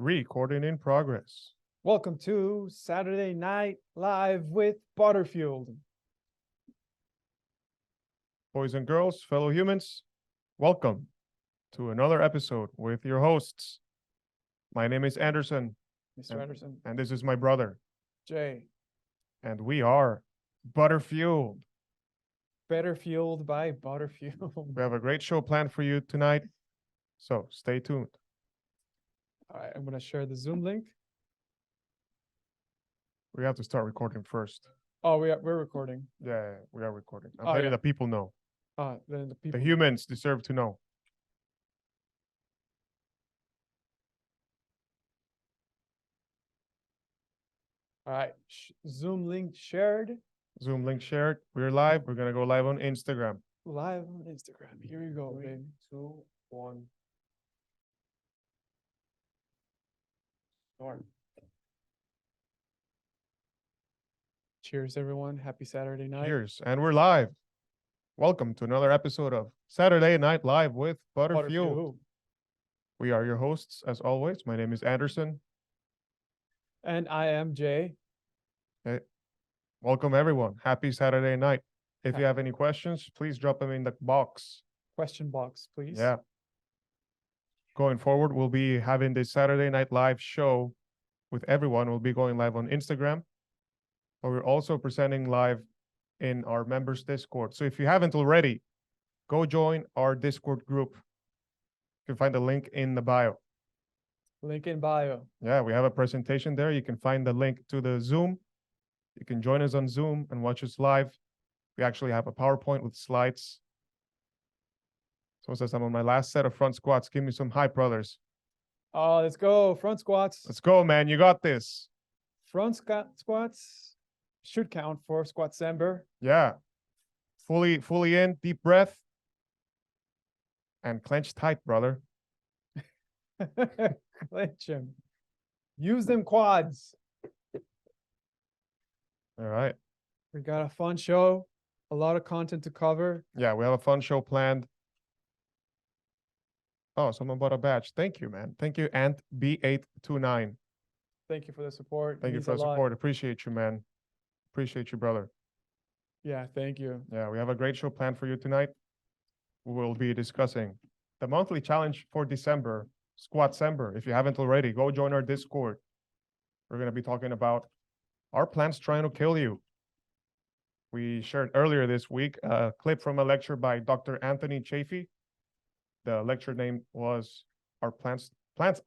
Recording in progress. Welcome to Saturday Night Live with ButterFueled. Boys and girls, fellow humans, welcome to another episode with your hosts. My name is Anderson, Mr. Anderson. and this is my brother, Jay. and we are ButterFueled. Better fueled by ButterFueled. We have a great show planned for you tonight, so stay tuned. All right, I'm going to share the Zoom link. We have to start recording first. Oh, we're recording. Yeah, we are recording. I'm Oh, letting yeah. the people know. Then the The people. humans deserve to know. All right, Zoom link shared. Zoom link shared. We're live. We're going to go live on Instagram. Live on Instagram. Here you go, baby. 2, 1. Start. Cheers, everyone. Happy Saturday night. Cheers. And we're live. Welcome to another episode of Saturday Night Live with ButterFueled. ButterFueled. We are your hosts, as always. My name is Anderson. And I am Jay. Welcome, everyone. Happy Saturday night. If you have any questions, please drop them in the box. Question box, please. Yeah. Going forward, we'll be having this Saturday Night Live show with everyone. We'll be going live on Instagram, but we're also presenting live in our members Discord. So if you haven't already, go join our Discord group. You can find the link in the bio. Link in bio. Yeah, we have a presentation there. You can find the link to the Zoom. You can join us on Zoom and watch us live. We actually have a PowerPoint with slides. Someone says I'm on my last set of front squats. Give me some high, brothers. Oh, let's go. Front squats. Let's go, man. You got this. Front squats should count for Squat-cember. Yeah. Fully in, deep breath. And clench tight, brother. Clench them. Use them quads. All right. We got a fun show, a lot of content to cover. Yeah, we have a fun show planned. Oh, someone bought a badge. Thank you, man. Thank you, Ant B829. Thank you for the support. Thank you Means for a the lot. support. Appreciate you, man. Appreciate you, brother. Yeah, thank you. Yeah, we have a great show planned for you tonight. We will be discussing the monthly challenge for December, Squat-cember. If you haven't already, go join our Discord. We're going to be talking about our plants trying to kill you. We shared earlier this week a clip from a lecture by Dr. Anthony Chaffee. The lecture name was Our Plants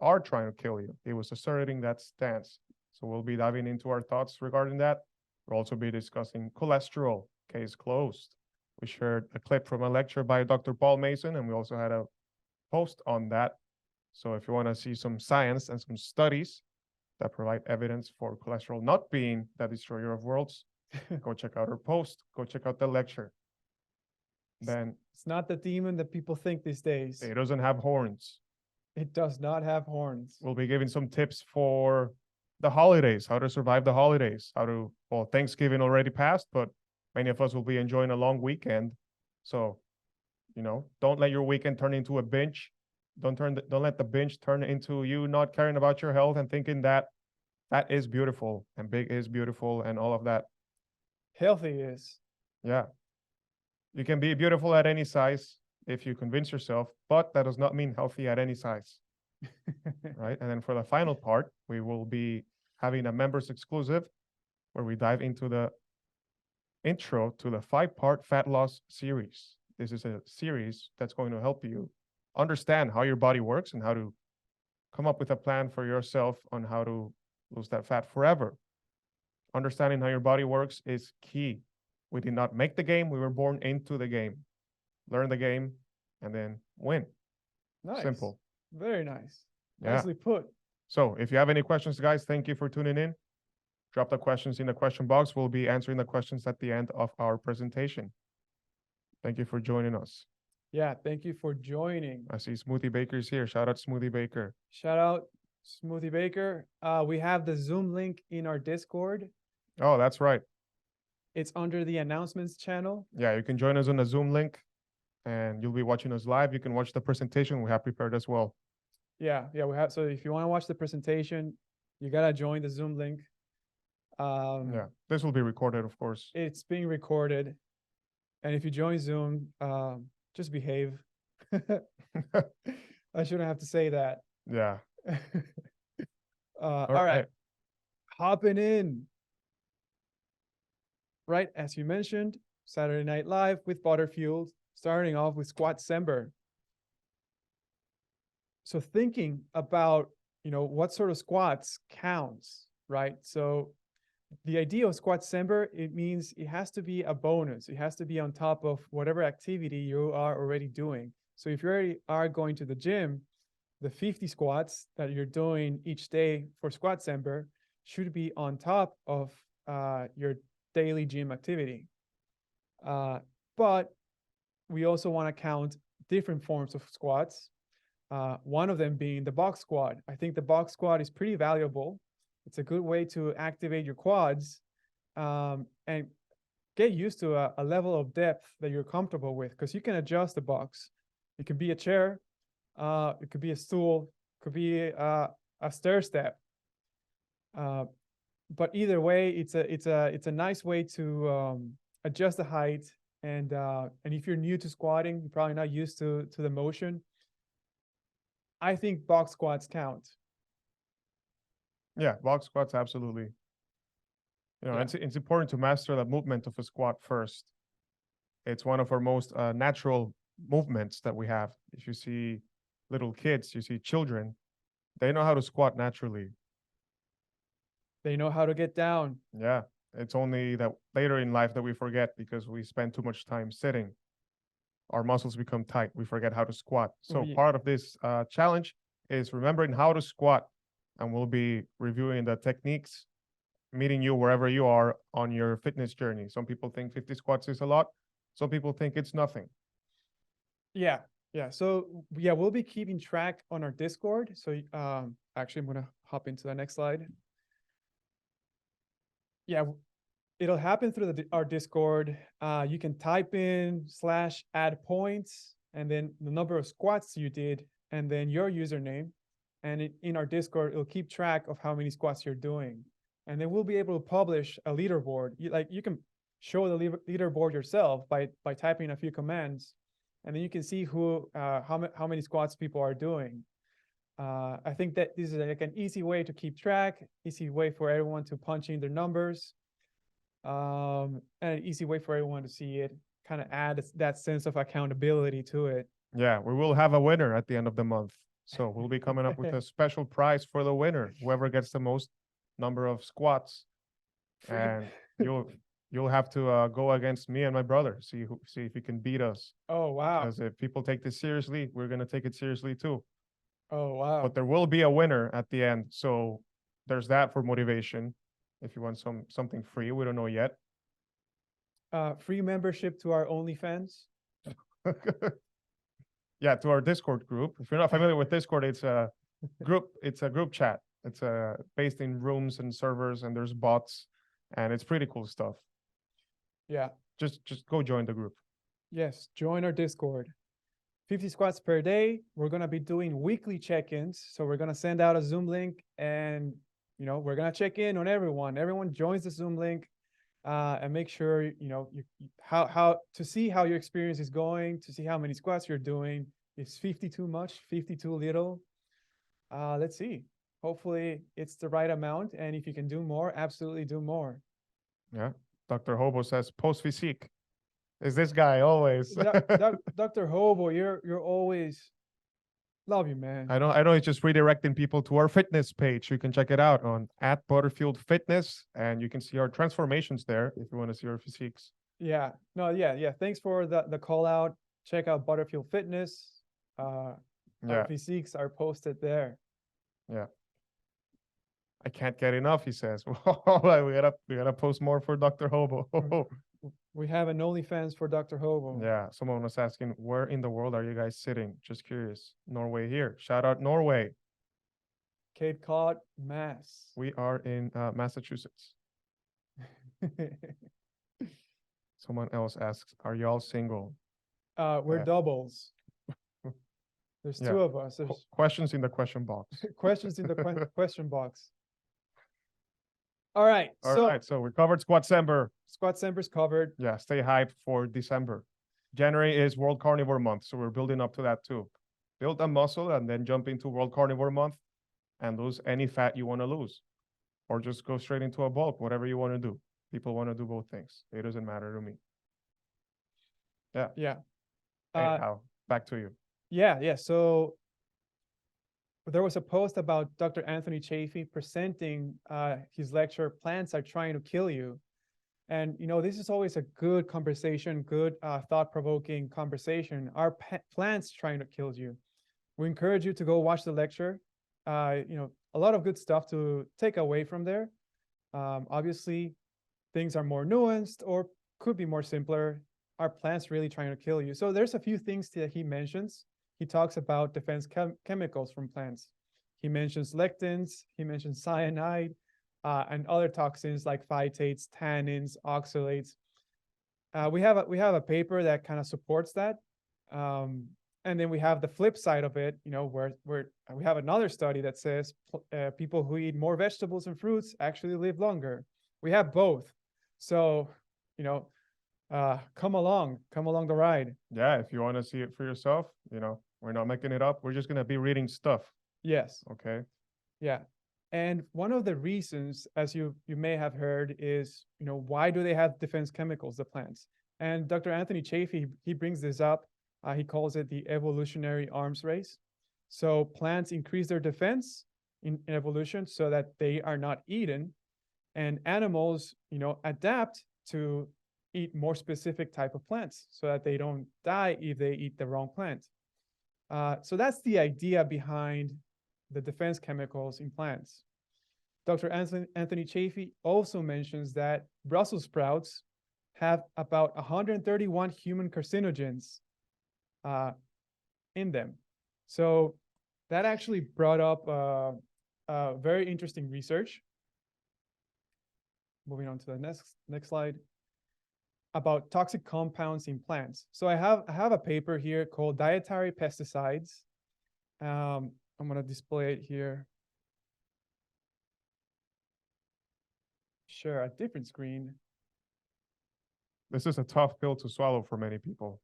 Are Trying to Kill You. He was asserting that stance. So we'll be diving into our thoughts regarding that. We'll also be discussing cholesterol, case closed. We shared a clip from a lecture by Dr. Paul Mason, and we also had a post on that. So if you want to see some science and some studies that provide evidence for cholesterol not being the destroyer of worlds, go check out our post, go check out the lecture. Then It's not the demon that people think these days. it doesn't have horns. It does not have horns. We'll be giving some tips for the holidays, how to survive the holidays, well, Thanksgiving already passed, but many of us will be enjoying a long weekend. So, don't let your weekend turn into a binge. Don't let the binge turn into you not caring about your health and thinking that is beautiful and big is beautiful and all of that. Healthy is. Yeah. You can be beautiful at any size if you convince yourself, but that does not mean healthy at any size. Right? And then for the final part, we will be having a members exclusive where we dive into the intro to the 5-part fat loss series. This is a series that's going to help you understand how your body works and how to come up with a plan for yourself on how to lose that fat forever. Understanding how your body works is key. We did not make the game. We were born into the game. Learn the game and then win. Nice. Simple. Very nice. Yeah. Nicely put. So if you have any questions, guys, thank you for tuning in. Drop the questions in the question box. We'll be answering the questions at the end of our presentation. Thank you for joining us. Yeah, thank you for joining. I see Smoothie Baker's here. Shout out Smoothie Baker. Shout out Smoothie Baker. We have the Zoom link in our Discord. Oh, that's right. It's under the announcements channel. Yeah, you can join us on the Zoom link and you'll be watching us live. You can watch the presentation we have prepared as well. Yeah, we have. So if you want to watch the presentation, you gotta join the Zoom link. Yeah, this will be recorded, of course. It's being recorded, and if you join Zoom, just behave. I shouldn't have to say that. Yeah. All right, hopping in. Right, as you mentioned, Saturday Night Live with ButterFueled, starting off with Squat-cember. So thinking about, what sort of squats counts, right? So the idea of Squat-cember, it means it has to be a bonus. It has to be on top of whatever activity you are already doing. So if you already are going to the gym, the 50 squats that you're doing each day for Squat-cember should be on top of your daily gym activity. But we also want to count different forms of squats. One of them being the box squat. I think the box squat is pretty valuable. It's a good way to activate your quads and get used to a level of depth that you're comfortable with, because you can adjust the box. It could be a chair, it could be a stool, it could be a stair step. But either way, it's a nice way to adjust the height. And if you're new to squatting, you're probably not used to the motion. I think box squats count. Yeah, box squats, absolutely. It's important to master the movement of a squat first. It's one of our most natural movements that we have. If you see little kids, you see children, they know how to squat naturally. They know how to get down. Yeah, it's only that later in life that we forget because we spend too much time sitting. Our muscles become tight. We forget how to squat. So part of this challenge is remembering how to squat, and we'll be reviewing the techniques, meeting you wherever you are on your fitness journey. Some people think 50 squats is a lot. Some people think it's nothing. Yeah. So we'll be keeping track on our Discord. So actually, I'm gonna hop into the next slide. Yeah, it'll happen through our Discord. You can type in /add points and then the number of squats you did and then your username. And in our Discord, it'll keep track of how many squats you're doing. And then we'll be able to publish a leaderboard. You can show the leaderboard yourself by typing a few commands, and then you can see how many squats people are doing. I think that this is like an easy way to keep track, easy way for everyone to punch in their numbers, and an easy way for everyone to see it, kind of add that sense of accountability to it. Yeah, we will have a winner at the end of the month. So we'll be coming up with a special prize for the winner, whoever gets the most number of squats. And you'll have to go against me and my brother, see if you can beat us. Oh, wow. Because if people take this seriously, we're going to take it seriously too. Oh, wow. But there will be a winner at the end. So there's that for motivation. If you want something free, we don't know yet. Free membership to our OnlyFans. Yeah, to our Discord group. If you're not familiar with Discord, it's a group. It's a group chat. It's based in rooms and servers, and there's bots, and it's pretty cool stuff. Yeah. Just go join the group. Yes, join our Discord. 50 squats per day. We're gonna be doing weekly check-ins. So we're gonna send out a Zoom link, and we're gonna check in on everyone. Everyone joins the Zoom link. And make sure how to see how your experience is going, to see how many squats you're doing. Is 50 too much, 50 too little? Let's see. Hopefully it's the right amount, and if you can do more, absolutely do more. Yeah, Dr. Hobo says post physique. Is this guy always? Dr. Hobo, you're always. Love you, man. I know he's just redirecting people to our fitness page. You can check it out on @ButterFueled Fitness, and you can see our transformations there if you want to see our physiques. Yeah. No, yeah. Thanks for the call out. Check out ButterFueled Fitness. Our physiques are posted there. Yeah. I can't get enough, he says. we gotta post more for Dr. Hobo. We have an OnlyFans for Dr. Hobo. Yeah, someone was asking, where in the world are you guys sitting? Just curious. Norway here. Shout out Norway. Cape Cod, Mass. We are in Massachusetts. Someone else asks, are y'all single? We're doubles. There's Yeah. two of us. There's Questions in the question box. questions in the question box. All right. All So right, so we covered Squat-cember. Squat-cember's covered. Yeah, stay hyped for December. January is World Carnivore Month, so we're building up to that too. Build a muscle and then jump into World Carnivore Month and lose any fat you want to lose, or just go straight into a bulk, whatever you want to do. People want to do both things. It doesn't matter to me. Yeah. Yeah. Anyhow, back to you. Yeah. So there was a post about Dr. Anthony Chaffee presenting his lecture, Plants Are Trying to Kill You. And, this is always a good conversation, good thought-provoking conversation. Are plants trying to kill you? We encourage you to go watch the lecture. A lot of good stuff to take away from there. Obviously, things are more nuanced or could be more simpler. Are plants really trying to kill you? So there's a few things that he mentions. He talks about defense chemicals from plants. He mentions lectins, he mentions cyanide, and other toxins like phytates, tannins, oxalates. We have a paper that kind of supports that. And then we have the flip side of it, where we have another study that says people who eat more vegetables and fruits actually live longer. We have both. So, come along the ride. Yeah, if you want to see it for yourself, we're not making it up. We're just going to be reading stuff. Yes. Okay. Yeah. And one of the reasons, as you may have heard, is, why do they have defense chemicals, the plants? And Dr. Anthony Chaffee, he brings this up. He calls it the evolutionary arms race. So plants increase their defense in evolution so that they are not eaten. And animals, adapt to eat more specific type of plants so that they don't die if they eat the wrong plant. So that's the idea behind the defense chemicals in plants. Dr. Anthony Chaffee also mentions that Brussels sprouts have about 131 human carcinogens in them. So that actually brought up very interesting research. Moving on to the next slide, about toxic compounds in plants. So I have a paper here called Dietary Pesticides. I'm going to display it here. Share a different screen. This is a tough pill to swallow for many people.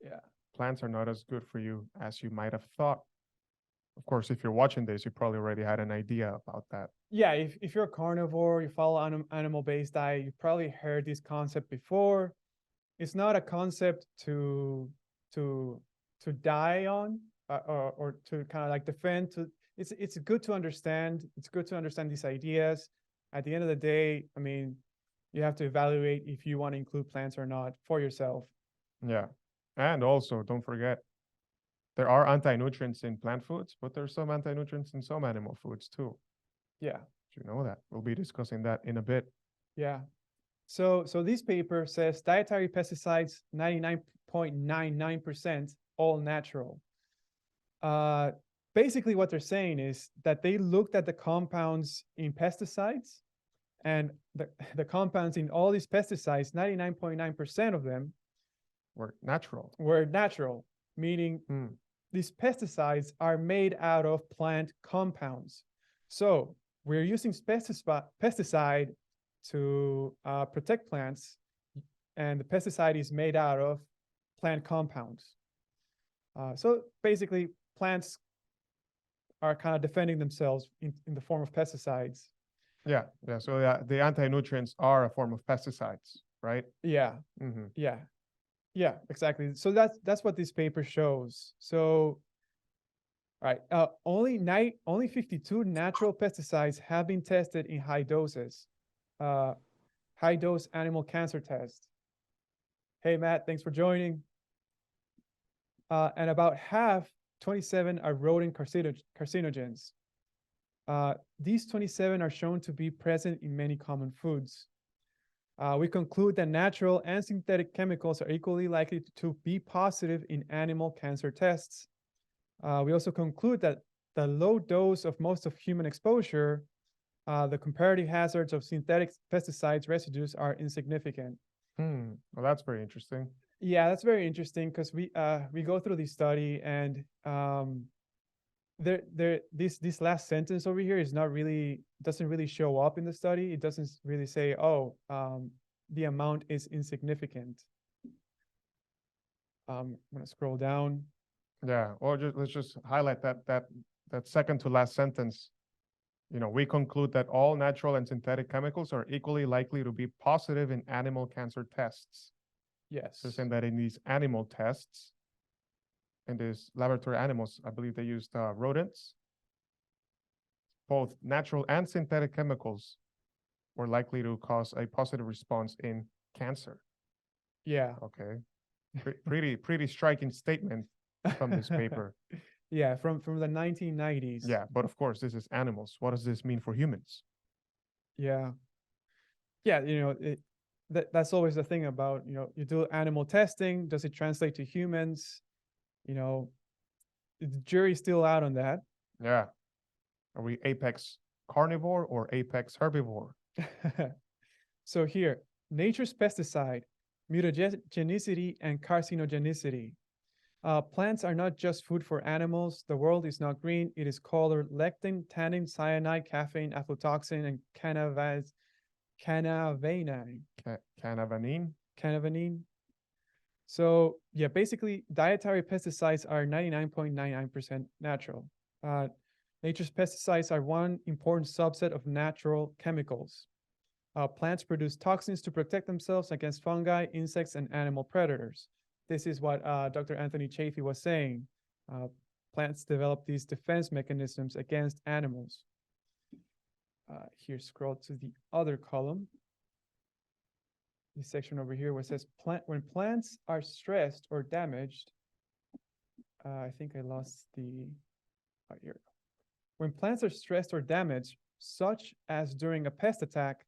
Yeah. Plants are not as good for you as you might have thought. Of course, if you're watching this, you probably already had an idea about that. Yeah, if you're a carnivore, you follow animal-based diet, you probably heard this concept before. It's not a concept to die on or to kind of like defend. It's good to understand. It's good to understand these ideas. At the end of the day, I mean, you have to evaluate if you want to include plants or not for yourself. Yeah. And also, don't forget, there are anti-nutrients in plant foods, but there's some anti-nutrients in some animal foods too. Yeah. You know that. We'll be discussing that in a bit. Yeah. So this paper says dietary pesticides, 99.99% all natural. Basically what they're saying is that they looked at the compounds in pesticides, and the compounds in all these pesticides, 99.9% of them Were natural. Meaning these pesticides are made out of plant compounds. So we're using pesticide to protect plants, and the pesticide is made out of plant compounds. So basically, plants are kind of defending themselves in the form of pesticides. Yeah. So the anti-nutrients are a form of pesticides, right? Yeah. Yeah, exactly. So that's what this paper shows. So, all right, only 52 natural pesticides have been tested in high doses, high dose animal cancer test. Hey, Matt, thanks for joining. And about half, 27, are rodent carcinogens. These 27 are shown to be present in many common foods. We conclude that natural and synthetic chemicals are equally likely to be positive in animal cancer tests. We also conclude that the low dose of most of human exposure, the comparative hazards of synthetic pesticides residues are insignificant. Well, that's very interesting. Yeah, that's very interesting because we go through the study and this last sentence over here is not really doesn't really show up in the study. It doesn't really say, oh, the amount is insignificant. I'm gonna scroll down. Yeah, or let's just highlight that second to last sentence. You know, we conclude that all natural and synthetic chemicals are equally likely to be positive in animal cancer tests. Yes. So saying that in these animal tests, in these laboratory animals, I believe they used rodents, both natural and synthetic chemicals were likely to cause a positive response in cancer. Yeah. Okay. Pretty striking statement from this paper. Yeah, from the 1990s. Yeah, but of course, this is animals. What does this mean for humans? Yeah. Yeah, that's always the thing about, you do animal testing, does it translate to humans? The jury's still out on that. Yeah. Are we apex carnivore or apex herbivore? So here, nature's pesticide, mutagenicity and carcinogenicity. Plants are not just food for animals. The world is not green. It is colored lectin, tannin, cyanide, caffeine, aflatoxin, and cannavanine. Cannavanine. So yeah, basically dietary pesticides are 99.99% natural. Nature's pesticides are one important subset of natural chemicals. Plants produce toxins to protect themselves against fungi, insects, and animal predators. This is what Dr. Anthony Chaffee was saying. Plants develop these defense mechanisms against animals. Here, scroll to the other column. This section over here where it says when plants are stressed or damaged. I think I lost the. Oh, here. When plants are stressed or damaged, such as during a pest attack,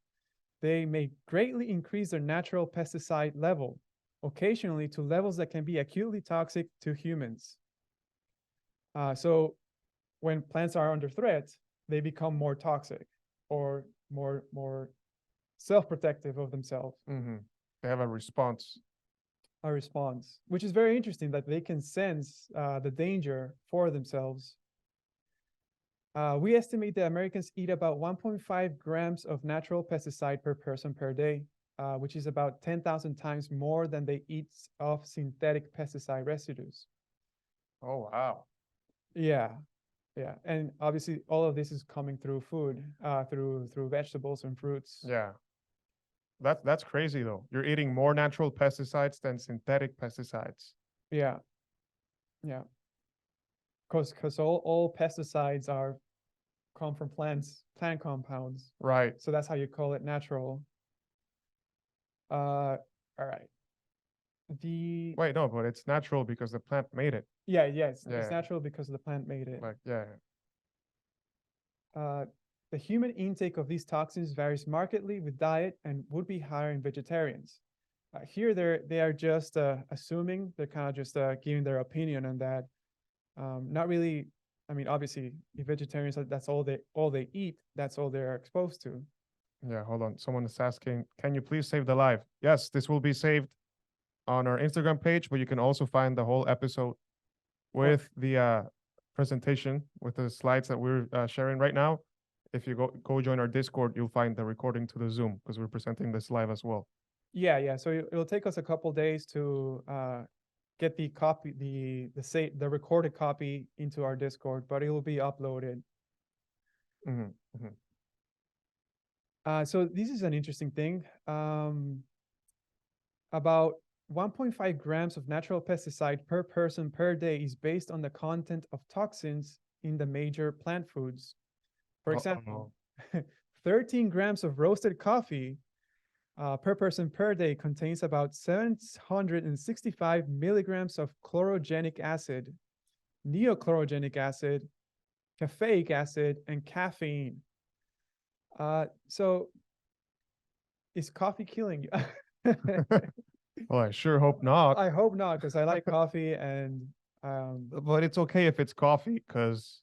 they may greatly increase their natural pesticide level, occasionally to levels that can be acutely toxic to humans. So when plants are under threat, they become more toxic or more self-protective of themselves. Mm-hmm. They have a response. A response, which is very interesting that they can sense the danger for themselves. We estimate that Americans eat about 1.5 grams of natural pesticide per person per day, which is about 10,000 times more than they eat of synthetic pesticide residues. Oh, wow. Yeah, yeah. And obviously all of this is coming through food, through vegetables and fruits. Yeah. That's crazy though. You're eating more natural pesticides than synthetic pesticides. Yeah. Yeah. Because all pesticides come from plant compounds. Right. So that's how you call it natural. All right. Wait, no, but it's natural because the plant made it. Yeah, yes, Yeah. it's natural because the plant made it. Like, yeah. The human intake of these toxins varies markedly with diet and would be higher in vegetarians. Here, they are just assuming, they're kind of just giving their opinion on that. Not really. I mean, obviously, if vegetarians, that's all they eat, that's all they're exposed to. Yeah, hold on. Someone is asking, can you please save the live? Yes, this will be saved on our Instagram page, but you can also find the whole episode with the presentation, with the slides that we're sharing right now. If you go join our Discord, you'll find the recording to the Zoom because we're presenting this live as well. Yeah. So it'll take us a couple days to get the copy, the recorded copy into our Discord, but it will be uploaded. Mm-hmm. Mm-hmm. So this is an interesting thing. About 1.5 grams of natural pesticide per person per day is based on the content of toxins in the major plant foods. For example, 13 grams of roasted coffee per person per day contains about 765 milligrams of chlorogenic acid, neochlorogenic acid, caffeic acid, and caffeine. So is coffee killing you? Well, I sure hope not. I hope not, because I like coffee and but it's okay if it's coffee because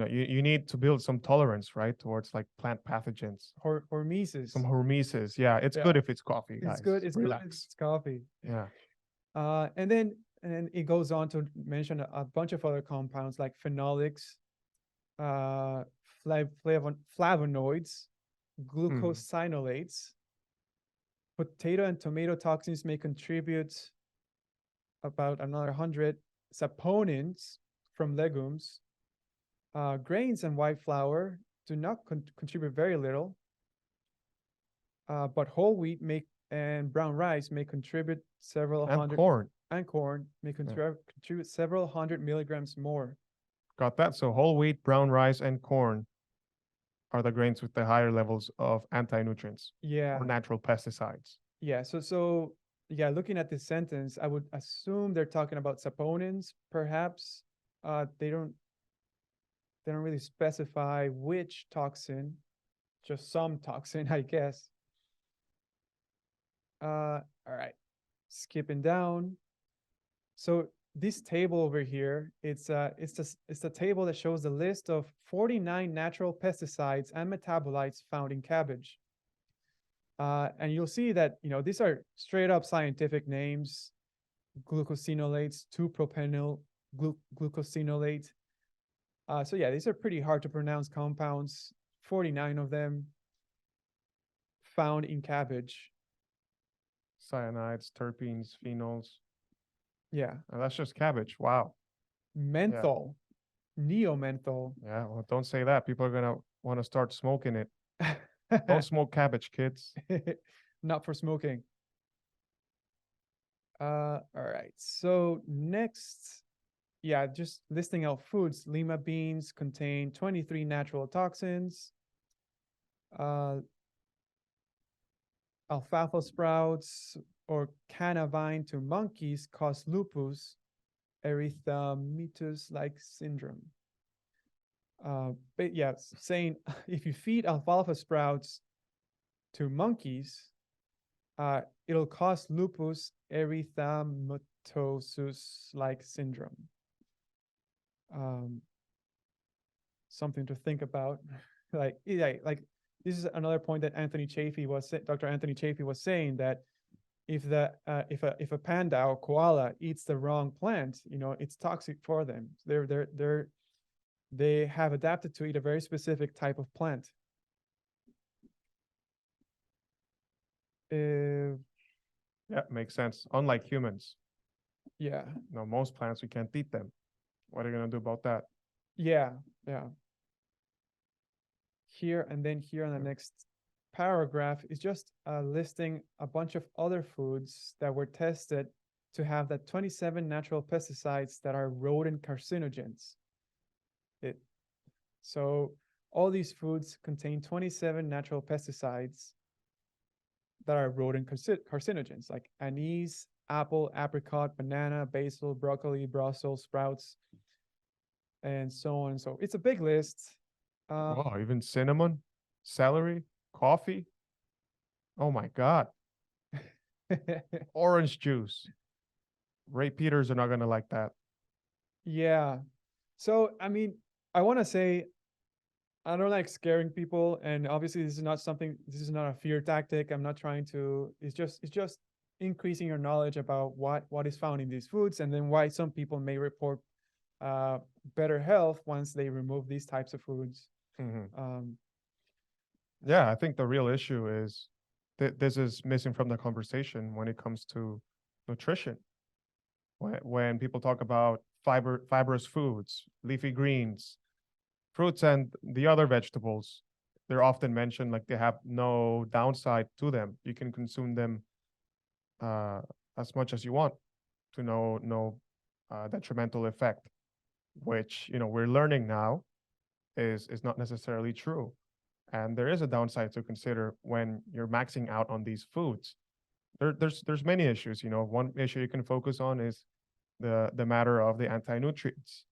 you need to build some tolerance, right, towards like plant pathogens. Hormesis. Some hormesis. Yeah, it's good Yeah. if it's coffee, guys. It's good. It's good. Relax. It's coffee. Yeah. And then it goes on to mention a bunch of other compounds like phenolics, flavonoids, glucosinolates. Potato and tomato toxins may contribute about another 100. Saponins from legumes. Grains and white flour do not contribute very little. But whole wheat and brown rice may contribute several And hundred. corn. And corn may contribute several hundred milligrams more. Got that? So whole wheat, brown rice, and corn are the grains with the higher levels of anti-nutrients Yeah. or natural pesticides. Yeah. So yeah, looking at this sentence, I would assume they're talking about saponins, perhaps. They don't really specify which toxin, just some toxin, I guess. All right. Skipping down. So this table over here, it's the table that shows the list of 49 natural pesticides and metabolites found in cabbage. And you'll see that, these are straight up scientific names: glucosinolates, 2-propenyl glucosinolate. So yeah, these are pretty hard to pronounce compounds, 49 of them found in cabbage. Cyanides, terpenes, phenols. Yeah. And that's just cabbage. Wow. Menthol, neomenthol. Yeah, well, don't say that. People are gonna want to start smoking it. Don't smoke cabbage, kids. Not for smoking. All right. So next, yeah, just listing out foods. Lima beans contain 23 natural toxins. Alfalfa sprouts or canavine to monkeys cause lupus erythematous-like syndrome. But yeah, saying if you feed alfalfa sprouts to monkeys, it'll cause lupus erythematosus-like syndrome. Something to think about. Like this is another point that Dr. Anthony Chaffee was saying, that if a panda or koala eats the wrong plant, it's toxic for them. They have adapted to eat a very specific type of plant. Yeah, makes sense. Unlike humans. Yeah. Most plants, we can't eat them. What are you gonna do about that? Yeah. Here and then here on the next paragraph is just listing a bunch of other foods that were tested to have that 27 natural pesticides that are rodent carcinogens. So all these foods contain 27 natural pesticides that are rodent carcinogens, like anise, apple, apricot, banana, basil, broccoli, Brussels sprouts, and so on. So it's a big list. Oh, even cinnamon, celery, coffee. Oh my God. Orange juice. Ray Peters are not gonna like that. Yeah. So, I mean, I want to say, I don't like scaring people, and obviously this is not a fear tactic. I'm not trying to, it's just increasing your knowledge about what is found in these foods, and then why some people may report better health once they remove these types of foods. Yeah, I think the real issue is that this is missing from the conversation when it comes to nutrition. When people talk about fibrous foods, leafy greens, fruits, and the other vegetables, they're often mentioned like they have no downside to them. You can consume them as much as you want to no detrimental effect, which we're learning now is not necessarily true. And there is a downside to consider when you're maxing out on these foods. There's many issues. One issue you can focus on is the matter of the anti-nutrients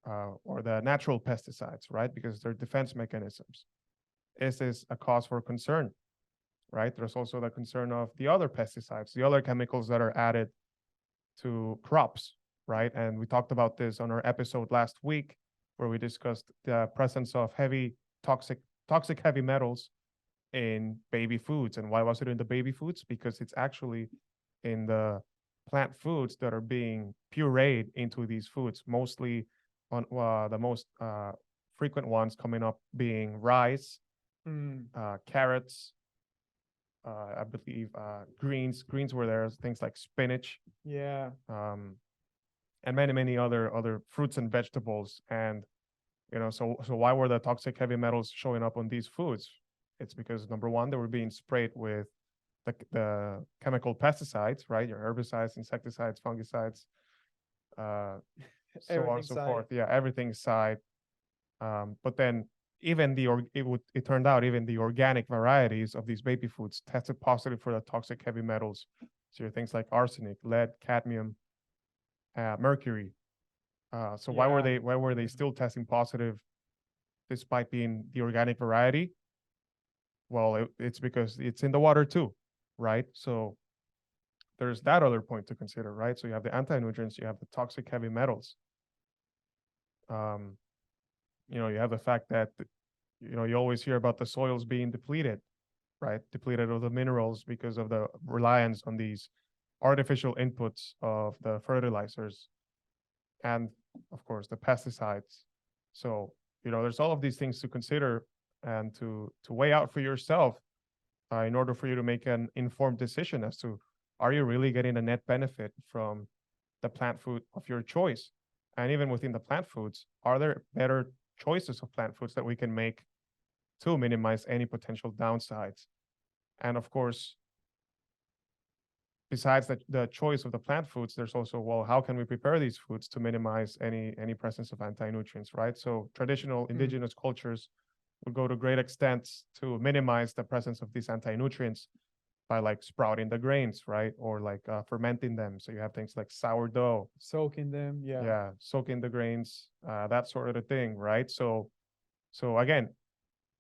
or the natural pesticides, right? Because they're defense mechanisms. Is this a cause for concern, right? There's also the concern of the other pesticides, the other chemicals that are added to crops, right? And we talked about this on our episode last week, where we discussed the presence of toxic heavy metals in baby foods. And why was it in the baby foods? Because it's actually in the plant foods that are being pureed into these foods, mostly on the most frequent ones coming up being rice, carrots, I believe greens were there, things like spinach, Yeah. and many other fruits and vegetables. And so why were the toxic heavy metals showing up on these foods? It's because number one, they were being sprayed with the chemical pesticides, right? Your herbicides, insecticides, fungicides, so on and so forth. Yeah, everything side. But then even it turned out even the organic varieties of these baby foods tested positive for the toxic heavy metals. So things like arsenic, lead, cadmium, mercury. So why were they still testing positive despite being the organic variety? Well, it's because it's in the water too, right? So there's that other point to consider, right? So you have the anti-nutrients, you have the toxic heavy metals. You have the fact that you always hear about the soils being depleted, right? Depleted of the minerals because of the reliance on these artificial inputs of the fertilizers and, of course, the pesticides. So, there's all of these things to consider and to weigh out for yourself in order for you to make an informed decision as to, are you really getting a net benefit from the plant food of your choice? And even within the plant foods, are there better choices of plant foods that we can make to minimize any potential downsides? And of course, besides the choice of the plant foods, there's also, well, how can we prepare these foods to minimize any presence of anti-nutrients, right? So traditional indigenous cultures would go to great extents to minimize the presence of these anti-nutrients by like sprouting the grains, right? Or like fermenting them. So you have things like sourdough. Soaking them, yeah. Yeah, soaking the grains, that sort of a thing, right? So again,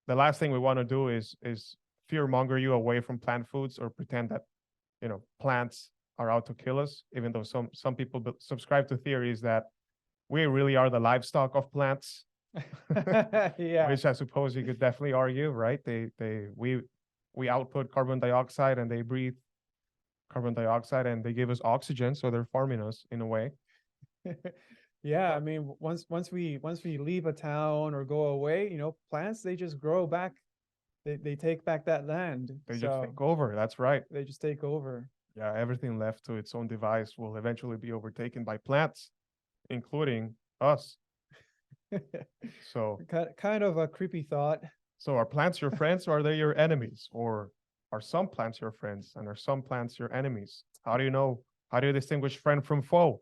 the last thing we want to do is fear monger you away from plant foods or pretend that plants are out to kill us, even though some people subscribe to theories that we really are the livestock of plants. Yeah. Which I suppose you could definitely argue, right? We output carbon dioxide and they breathe carbon dioxide and they give us oxygen, so they're farming us in a way. Yeah, I mean, once we leave a town or go away, plants, they just grow back. They take back that land. They just take over. That's right. They just take over. Yeah, everything left to its own device will eventually be overtaken by plants, including us. So kind of a creepy thought. So are plants your friends or are they your enemies? Or are some plants your friends and are some plants your enemies? How do you know? How do you distinguish friend from foe?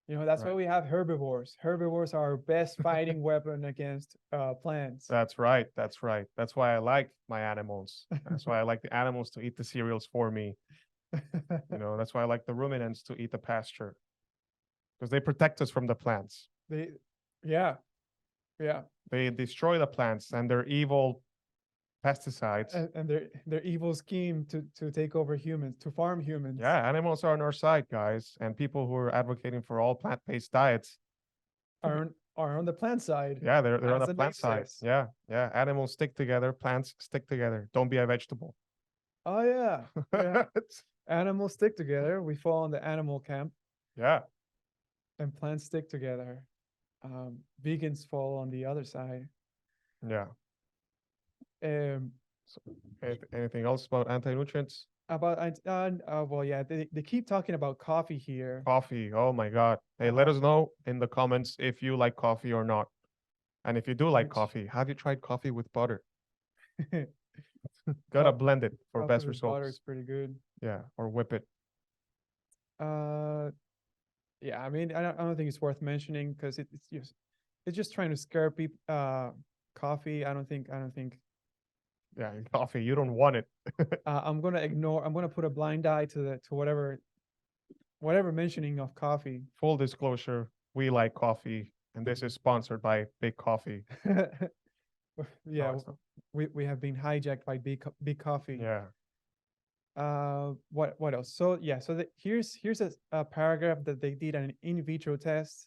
That's why we have herbivores. Herbivores are our best fighting weapon against plants. That's right. That's right. That's why I like my animals. That's why I like the animals to eat the cereals for me. That's why I like the ruminants to eat the pasture, because they protect us from the plants. Yeah. They destroy the plants and their evil pesticides and their evil scheme to take over humans, to farm humans. Yeah, animals are on our side, guys, and people who are advocating for all plant-based diets are on the plant side. Yeah, they're on the plant side. Yeah. Animals stick together, plants stick together. Don't be a vegetable. Oh yeah. Animals stick together. We fall in the animal camp. Yeah. And plants stick together. Vegans fall on the other side. Yeah. So anything else about anti-nutrients? Well, yeah, they keep talking about coffee here. Coffee. Oh my God. Hey, let us know in the comments if you like coffee or not. And if you do like coffee, have you tried coffee with butter? Gotta blend it for best results. Butter is pretty good. Yeah, or whip it. Yeah, I mean, I don't think it's worth mentioning because it's just trying to scare people. Coffee, I don't think. Yeah, coffee, you don't want it. I'm gonna put a blind eye to whatever mentioning of coffee. Full disclosure, we like coffee, and this is sponsored by Big Coffee. Yeah, we have been hijacked by Big Coffee. Yeah. What else? So yeah, here's a paragraph that they did an in vitro test.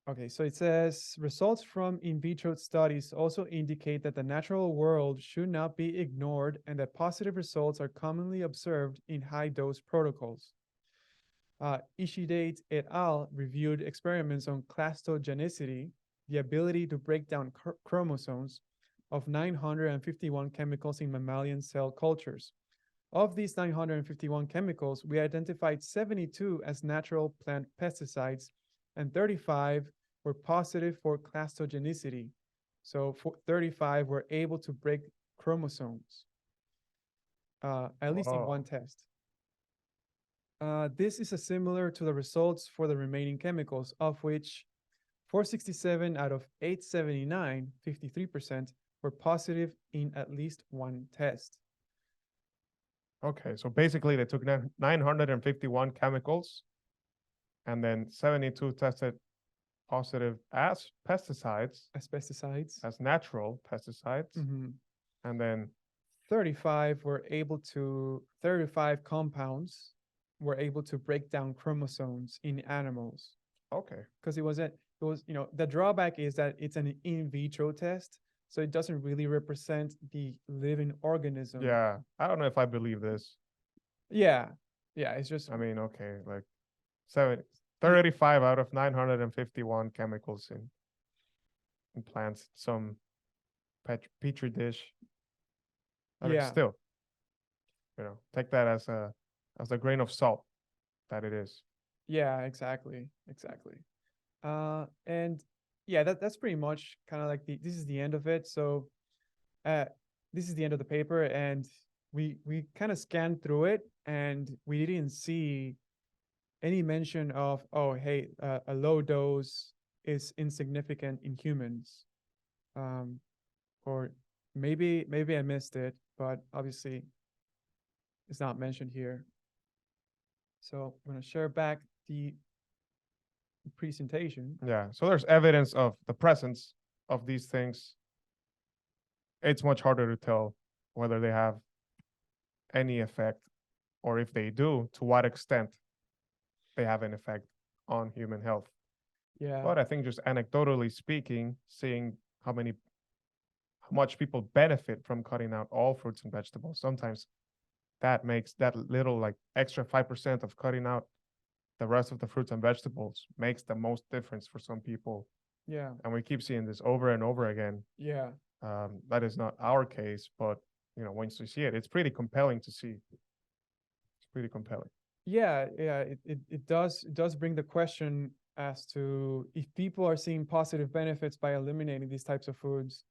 Okay, so it says results from in vitro studies also indicate that the natural world should not be ignored and that positive results are commonly observed in high dose protocols. Ishidate et al. Reviewed experiments on clastogenicity, the ability to break down chromosomes, of 951 chemicals in mammalian cell cultures. Of these 951 chemicals, we identified 72 as natural plant pesticides and 35 were positive for clastogenicity. So 35 were able to break chromosomes, at least in Whoa. one test. This is similar to the results for the remaining chemicals, of which 467 out of 879, 53%, were positive in at least one test. Okay, so basically they took 951 chemicals and then 72 tested positive as pesticides, As pesticides. as natural pesticides, Mhm. and then 35 compounds were able to break down chromosomes in animals. okay, Because the drawback is that it's an in vitro test, so it doesn't really represent the living organism. yeah, I don't know if I believe this. Yeah. Yeah, it's just I mean, okay, like 35 out of 951 chemicals in plants, some petri dish. I mean, yeah. still, take that as a grain of salt that it is. Yeah, exactly. Exactly. And yeah, that's pretty much kind of like this is the end of it. So this is the end of the paper, and we kind of scanned through it and we didn't see any mention of, oh, hey, a low dose is insignificant in humans. Or maybe I missed it, but obviously it's not mentioned here. So I'm going to share back the presentation. Yeah, so there's evidence of the presence of these things. It's much harder to tell whether they have any effect, or if they do, to what extent they have an effect on human health. Yeah. But I think just anecdotally speaking, seeing how much people benefit from cutting out all fruits and vegetables, sometimes that makes that little like extra 5% of cutting out the rest of the fruits and vegetables makes the most difference for some people. Yeah. And we keep seeing this over and over again. Yeah. That is not our case, but once you see it, it's pretty compelling to see. It's pretty compelling. Yeah. Yeah. It does bring the question as to if people are seeing positive benefits by eliminating these types of foods,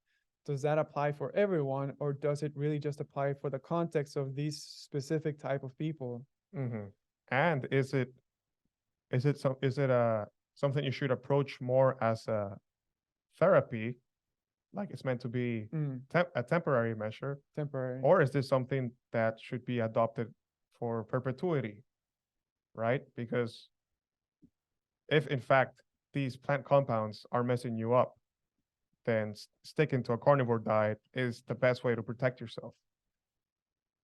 does that apply for everyone, or does it really just apply for the context of these specific type of people? Mm-hmm. And is it something you should approach more as a therapy, like it's meant to be a temporary measure, Temporary. or is this something that should be adopted for perpetuity, right? Because if in fact these plant compounds are messing you up, then sticking to a carnivore diet is the best way to protect yourself.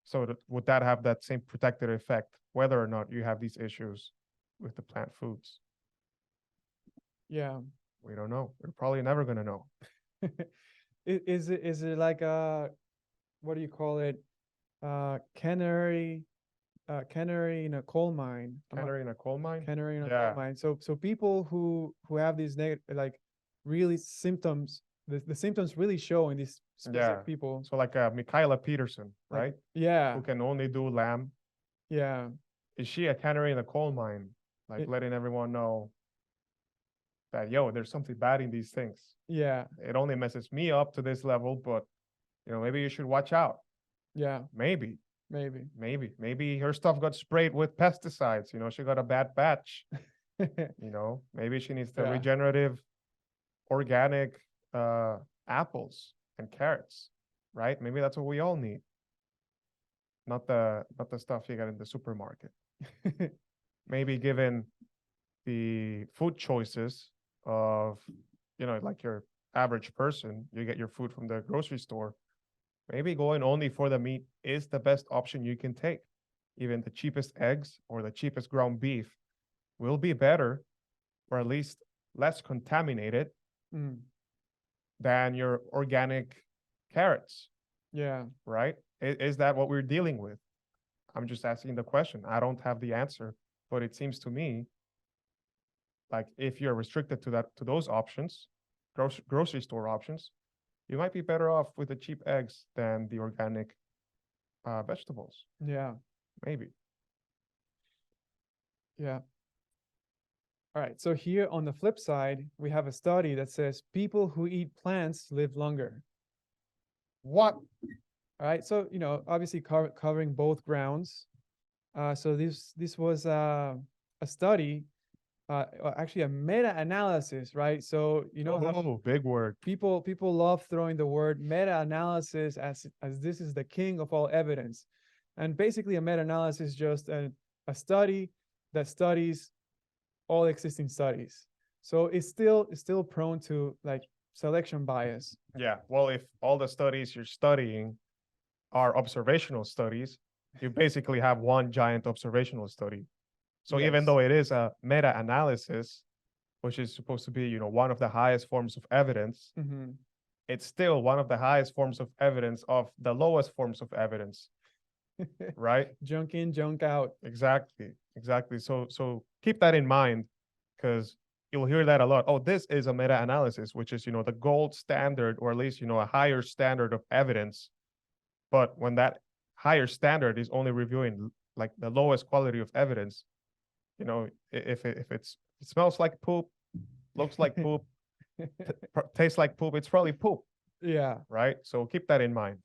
So would that have that same protective effect, whether or not you have these issues with the plant foods? Yeah. We don't know. We're probably never going to know. Is it like what do you call it? Canary in a coal mine. Canary in a coal mine? Canary in a Yeah. coal mine. So people who have these like really symptoms, the symptoms really show in these specific people. So like Michaela Peterson, Like, right? yeah. Who can only do lamb. Yeah. Is she a canary in a coal mine? Like letting everyone know that, there's something bad in these things. Yeah. It only messes me up to this level, but maybe you should watch out. Yeah. Maybe her stuff got sprayed with pesticides. She got a bad batch. Maybe she needs the regenerative, organic apples and carrots, right? Maybe that's what we all need. Not the stuff you get in the supermarket. Maybe given the food choices of, like your average person, you get your food from the grocery store. Maybe going only for the meat is the best option you can take. Even the cheapest eggs or the cheapest ground beef will be better, or at least less contaminated Mm, than your organic carrots, yeah. right? Is that what we're dealing with? I'm just asking the question. I don't have the answer, but it seems to me like if you're restricted to those options, grocery store options, you might be better off with the cheap eggs than the organic vegetables. Yeah. Maybe. Yeah. All right. So here on the flip side, we have a study that says people who eat plants live longer. What? All right. So, obviously covering both grounds. So this was a study, actually a meta-analysis, right? So how Oh, big word. people love throwing the word meta-analysis as this is the king of all evidence. And basically a meta-analysis is just a study that studies all existing studies. So it's still prone to like selection bias. Yeah. Well, if all the studies you're studying are observational studies, you basically have one giant observational study. So even Yes. though it is a meta-analysis, which is supposed to be, one of the highest forms of evidence, Mhm. it's still one of the highest forms of evidence of the lowest forms of evidence, right? Junk in, junk out. Exactly. Exactly. So keep that in mind because you'll hear that a lot. Oh, this is a meta-analysis, which is, the gold standard or at least, a higher standard of evidence. But when that higher standard is only reviewing like the lowest quality of evidence, if it smells like poop, looks like poop, tastes like poop, it's probably poop, Yeah. right? So keep that in mind.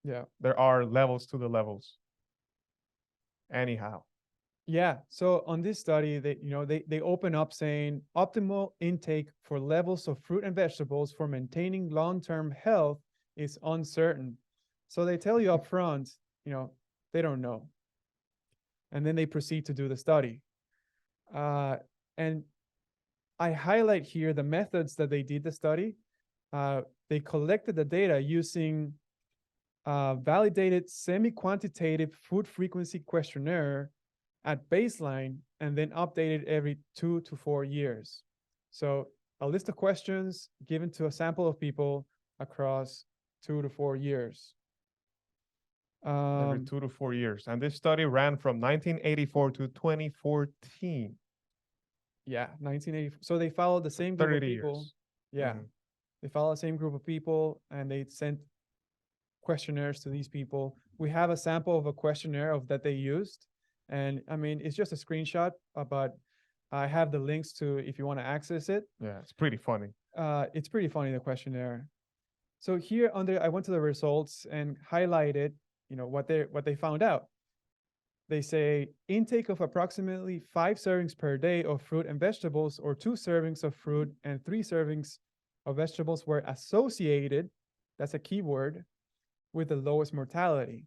Yeah. There are levels to the levels. Anyhow. Yeah. So on this study, they open up saying optimal intake for levels of fruit and vegetables for maintaining long-term health is uncertain. So they tell you up front, they don't know. And then they proceed to do the study. And I highlight here the methods that they did the study. They collected the data using validated semi-quantitative food frequency questionnaire at baseline and then updated every 2 to 4 years. So a list of questions given to a sample of people across 2 to 4 years. Every 2 to 4 years. And this study ran from 1984 to 2014. Yeah, 1980. So they followed the same group of 30 people. years. Yeah. Mhm. They follow the same group of people and they sent questionnaires to these people. We have a sample of a questionnaire of that they used. And I mean, it's just a screenshot, but I have the links to if you want to access it. Yeah, it's pretty funny. It's pretty funny, the questionnaire. So here I went to the results and highlighted, what they found out. They say intake of approximately 5 servings per day of fruit and vegetables, or 2 servings of fruit and 3 servings of vegetables were associated, that's a key word, with the lowest mortality.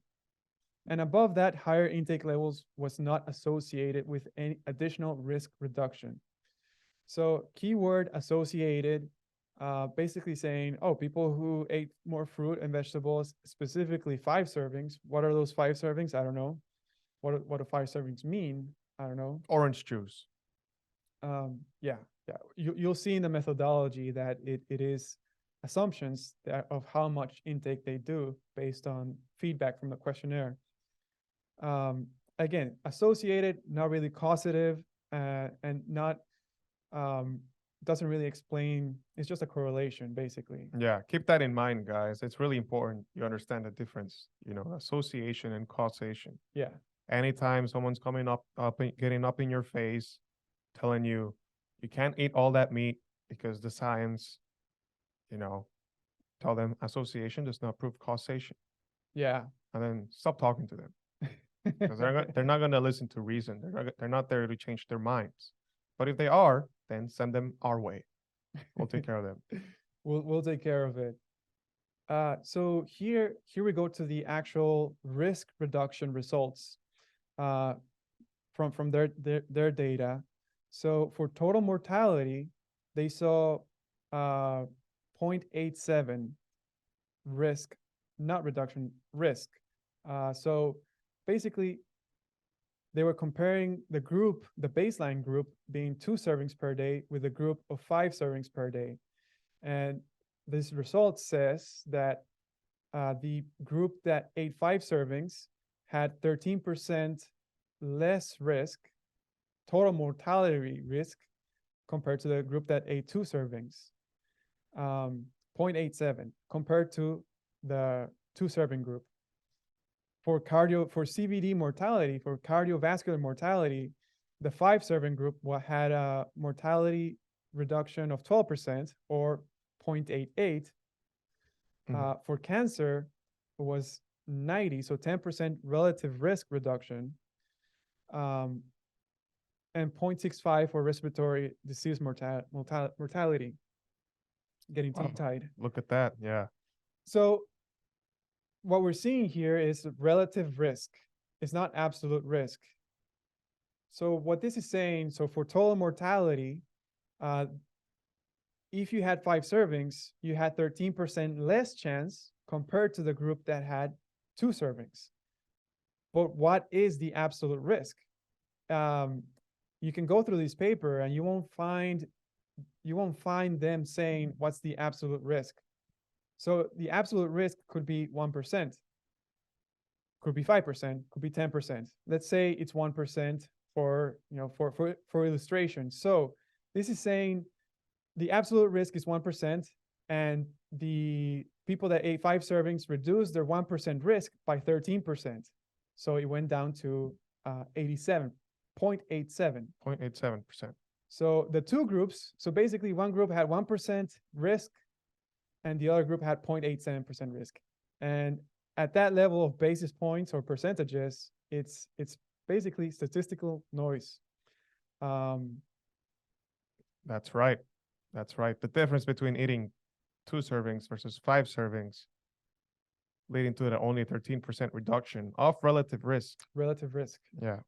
And above that, higher intake levels was not associated with any additional risk reduction. So keyword associated, basically saying, oh, people who ate more fruit and vegetables, specifically 5 servings. What are those 5 servings? I don't know. What do 5 servings mean? I don't know. Orange juice. Yeah. You'll see in the methodology that it is assumptions of how much intake they do based on feedback from the questionnaire. Again, associated, not really causative, and not doesn't really explain. It's just a correlation, basically. Yeah, keep that in mind, guys. It's really important you understand the difference, association and causation. Yeah. Anytime someone's coming getting up in your face, telling you you can't eat all that meat because the science, tell them association does not prove causation. Yeah. And then stop talking to them because they're not going to listen to reason. They're not there to change their minds. But if they are, then send them our way. We'll take care of them. We'll take care of it. So here we go to the actual risk reduction results from their data. So for total mortality, they saw 0.87 risk, not reduction, risk. So basically, they were comparing the baseline group being 2 servings per day with a group of 5 servings per day. And this result says that the group that ate 5 servings had 13% less risk, total mortality risk, compared to the group that ate 2 servings, 0.87 compared to the 2 serving group. For CVD mortality, for cardiovascular mortality, the 5 serving group had a mortality reduction of 12% or 0.88. For cancer, it was 90, so 10% relative risk reduction, and 0.65 for respiratory disease mortality, getting tongue-tied. Look at that, yeah. So what we're seeing here is relative risk. It's not absolute risk. So what this is saying, so for total mortality, if you had 5 servings, you had 13% less chance compared to the group that had 2 servings. But what is the absolute risk? You can go through this paper and you won't find them saying what's the absolute risk. So the absolute risk could be 1%, could be 5%, could be 10%. Let's say it's 1% for illustration. So this is saying the absolute risk is 1%, and the people that ate 5 servings reduced their 1% risk by 13%. So it went down to 0.87. 0.87%. So the 2 groups, so basically one group had 1% risk and the other group had 0.87% risk. And at that level of basis points or percentages, it's basically statistical noise. That's right. That's right. The difference between eating 2 servings versus 5 servings, leading to the only 13% reduction of relative risk. Relative risk. Yeah.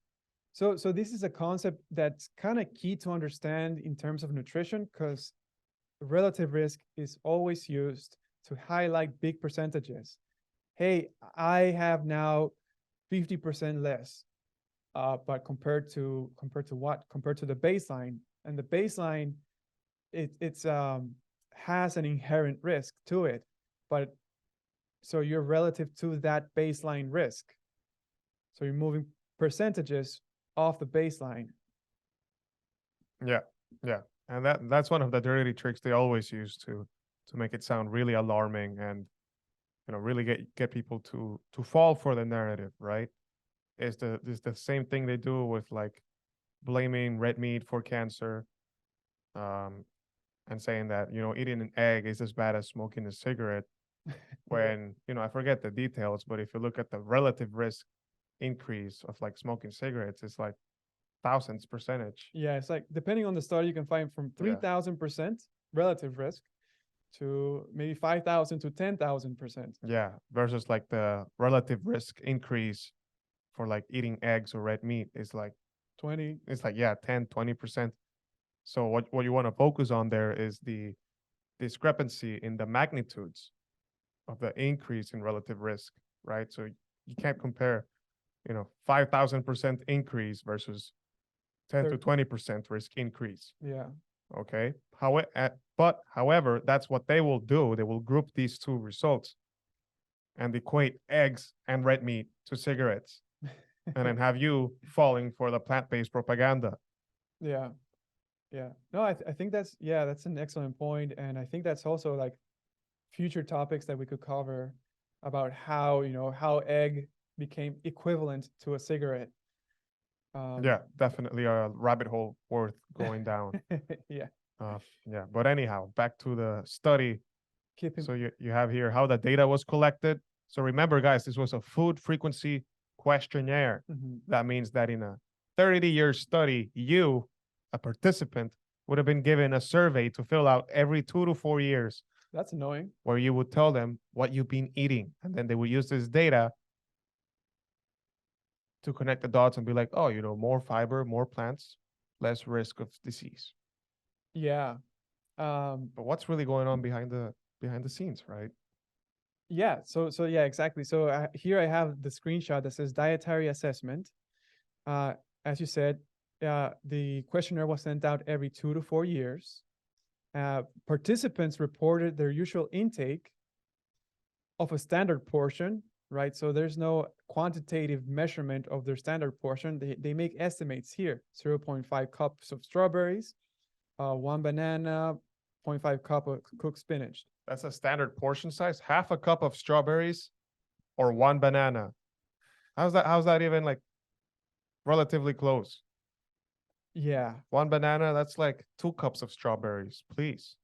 So this is a concept that's kind of key to understand in terms of nutrition, because relative risk is always used to highlight big percentages. Hey, I have now 50% less, but compared to what? Compared to the baseline, and the baseline, it's has an inherent risk to it, but so you're relative to that baseline risk. So you're moving percentages off the baseline. Yeah, yeah. And that's one of the dirty tricks they always use to make it sound really alarming and really get people to fall for the narrative, right? It's the same thing they do with like blaming red meat for cancer, and saying that eating an egg is as bad as smoking a cigarette. When I forget the details, but if you look at the relative risk increase of like smoking cigarettes, it's like thousands percentage. Yeah, it's like depending on the study, you can find from 3,000% relative risk to maybe 5,000 to 10,000%. Yeah, versus like the relative risk increase for like eating eggs or red meat is like 20. It's like 10, 20%. So what you want to focus on there is the discrepancy in the magnitudes of the increase in relative risk, right? So you can't compare 5,000% increase versus 10 to 20% risk increase. Yeah. Okay. However, that's what they will do. They will group these 2 results and equate eggs and red meat to cigarettes, and then have you falling for the plant-based propaganda. Yeah. Yeah. No, I think that's an excellent point. And I think that's also like future topics that we could cover about how, how egg became equivalent to a cigarette. Yeah, definitely a rabbit hole worth going down. Yeah. Yeah. But anyhow, back to the study. So you have here how the data was collected. So remember, guys, this was a food frequency questionnaire. That means that in a 30-year study, you, a participant, would have been given a survey to fill out every 2 to 4 years. That's annoying. Where you would tell them what you've been eating, and then they would use this data to connect the dots and be like, oh, more fiber, more plants, less risk of disease. Yeah. But what's really going on behind the scenes, right? Yeah. So yeah, exactly. So here I have the screenshot that says dietary assessment. As you said, the questionnaire was sent out every 2 to 4 years. Participants reported their usual intake of a standard portion, right? So there's no quantitative measurement of their standard portion. They make estimates here: 0.5 cups of strawberries, 1 banana, 0.5 cup of cooked spinach. That's a standard portion size. Half a cup of strawberries or 1 banana. How's that even like relatively close? Yeah. 1 banana, that's like 2 cups of strawberries, please.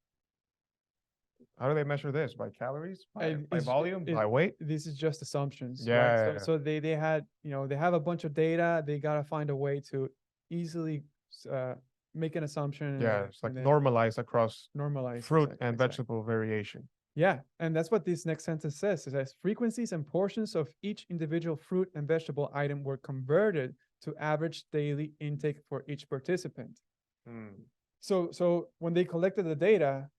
How do they measure this? By calories? By volume? By weight? This is just assumptions, Yeah, right? yeah, So, yeah. so they had, they have a bunch of data. They got to find a way to easily make an assumption. Yeah, it's like and then normalized across normalize fruit exactly, and exactly. vegetable variation. Yeah, and that's what this next sentence says. It says frequencies and portions of each individual fruit and vegetable item were converted to average daily intake for each participant. So when they collected the data,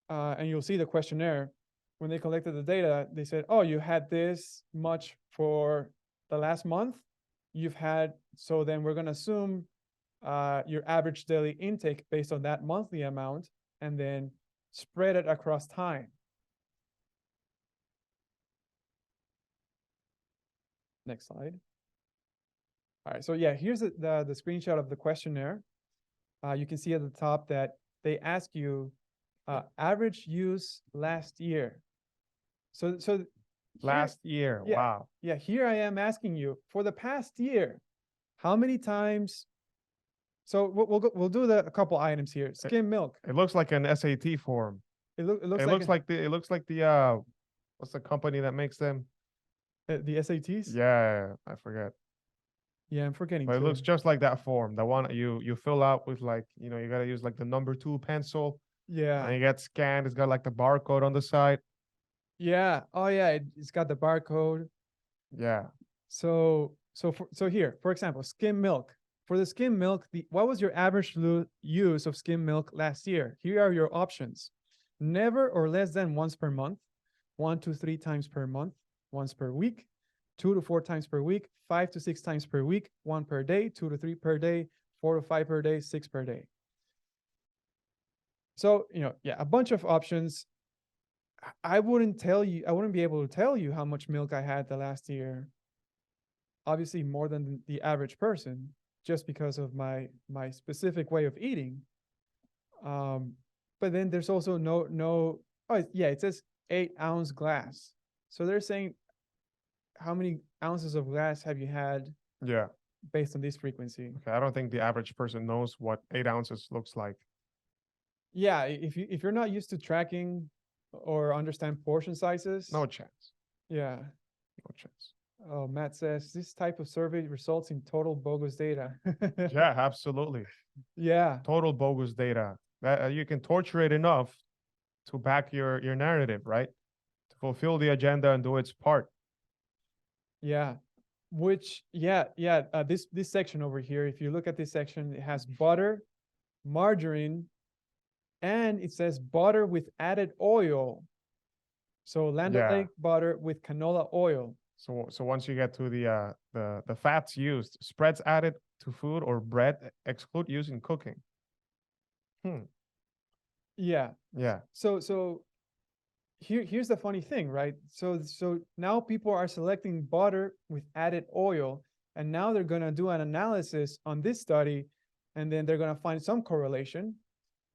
and you'll see the questionnaire, when they collected the data, they said, oh, you had this much for the last month. So then we're going to assume your average daily intake based on that monthly amount, and then spread it across time. Next slide. All right, so yeah, here's the screenshot of the questionnaire. You can see at the top that they ask you average use last year. So Last year, yeah, wow. Yeah, here I am asking you for the past year, how many times? So we'll do a couple items here. Skim milk. It looks like an SAT form. It looks It looks like the what's the company that makes them? the SATs. Yeah, I forget. Yeah, I'm forgetting But it too. looks just like that form. The one you fill out with like, you gotta use like the number 2 pencil. Yeah. And you get scanned. It's got like the barcode on the side. Yeah. Oh yeah, it's got the barcode. Yeah. So here, for example, skim milk. For the skim milk, what was your average use of skim milk last year? Here are your options: never or less than once per month, 1 to 3 times per month, once per week, 2 to 4 times per week, 5 to 6 times per week, 1 per day, 2 to 3 per day, 4 to 5 per day, 6 per day. So, yeah, a bunch of options. I wouldn't be able to tell you how much milk I had the last year. Obviously more than the average person, just because of my specific way of eating. But then there's also it says 8-ounce glass. So they're saying, how many ounces of glass have you had? Yeah. Based on this frequency. Okay, I don't think the average person knows what 8 ounces looks like. Yeah, if you're not used to tracking or understand portion sizes. No chance. Yeah. No chance. Oh, Matt says this type of survey results in total bogus data. Yeah, absolutely. Yeah. Total bogus data. That you can torture it enough to back your narrative, right? To fulfill the agenda and do its part. Yeah. This section over here, if you look at this section, it has butter, margarine, and it says butter with added oil. So Land O'Lakes butter with canola oil. So once you get to the fats used, spreads added to food or bread, exclude use in cooking. Yeah. Yeah. So here's the funny thing, right? So now people are selecting butter with added oil, and now they're going to do an analysis on this study, and then they're going to find some correlation.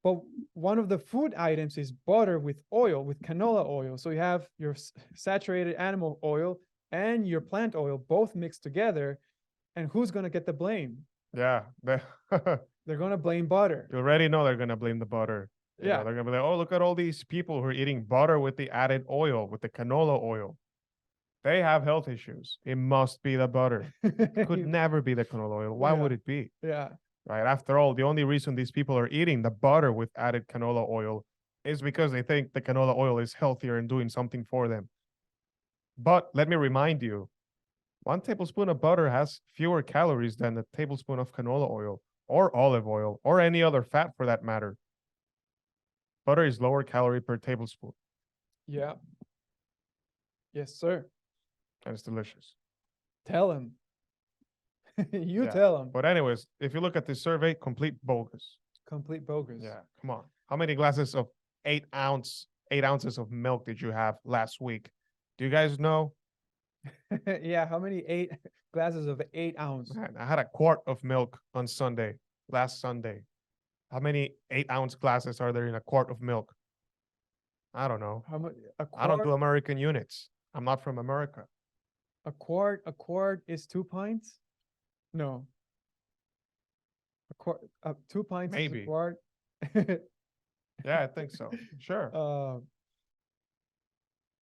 But one of the food items is butter with oil, with canola oil. So you have your saturated animal oil and your plant oil both mixed together. And who's going to get the blame? Yeah. They're going to blame butter. You already know they're going to blame the butter. You know, they're going to be like, oh, look at all these people who are eating butter with the added oil, with the canola oil. They have health issues. It must be the butter. It could never be the canola oil. Why would it be? Yeah. Right. After all, the only reason these people are eating the butter with added canola oil is because they think the canola oil is healthier and doing something for them. But let me remind you, 1 tablespoon of butter has fewer calories than a tablespoon of canola oil or olive oil or any other fat for that matter. Butter is lower calorie per tablespoon. Yeah. Yes, sir. And it's delicious. Tell him. You Yeah. tell them. But anyways, if you look at this survey, complete bogus. Complete bogus. Yeah, come on. How many glasses of 8 ounces of milk did you have last week? Do you guys know? Yeah. How many 8 glasses of 8 ounce? Man, I had a quart of milk on Sunday, last Sunday. How many 8 ounce glasses are there in a quart of milk? I don't know. How much? A I don't do quart. American units. I'm not from America. A quart. A quart is 2 pints. No. A quart. 2 pints is a Maybe. quart. Yeah, I think so. Sure.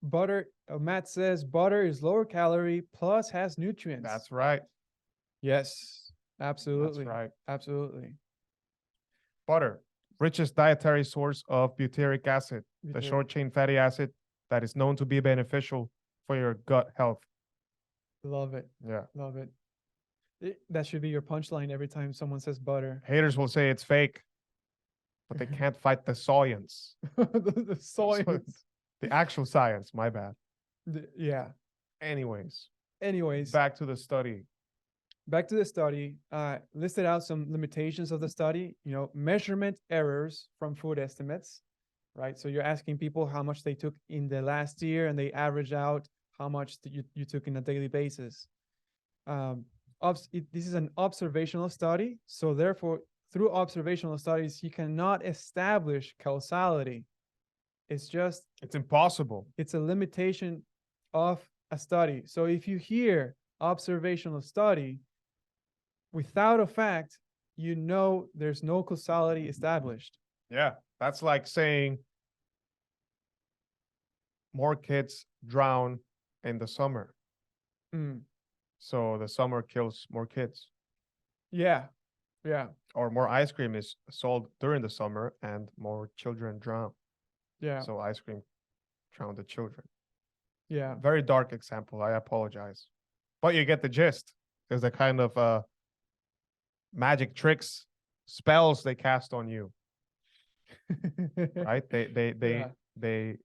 Butter. Matt says butter is lower calorie plus has nutrients. That's right. Yes. Absolutely. That's right. Absolutely. Butter, richest dietary source of butyric acid, the Butyric- short chain fatty acid that is known to be beneficial for your gut health. Love it. Yeah. Love it. That should be your punchline every time someone says butter. Haters will say it's fake, but they can't fight the science. The science. The actual science, my bad. Yeah. Anyways, Anyways, back to the study. back to the study. Listed out some limitations of the study. Measurement errors from food estimates, right? So you're asking people how much they took in the last year, and they average out how much you took in a daily basis. This is an observational study, so therefore, through observational studies, you cannot establish causality. It's impossible. It's a limitation of a study. So if you hear observational study without a fact, there's no causality established. Yeah, that's like saying more kids drown in the summer. Mm. So the summer kills more kids. Yeah. Yeah. Or more ice cream is sold during the summer and more children drown. Yeah. So ice cream drowned the children. Yeah. Very dark example. I apologize. But you get the gist. There's a kind of magic tricks, spells they cast on you. Right? They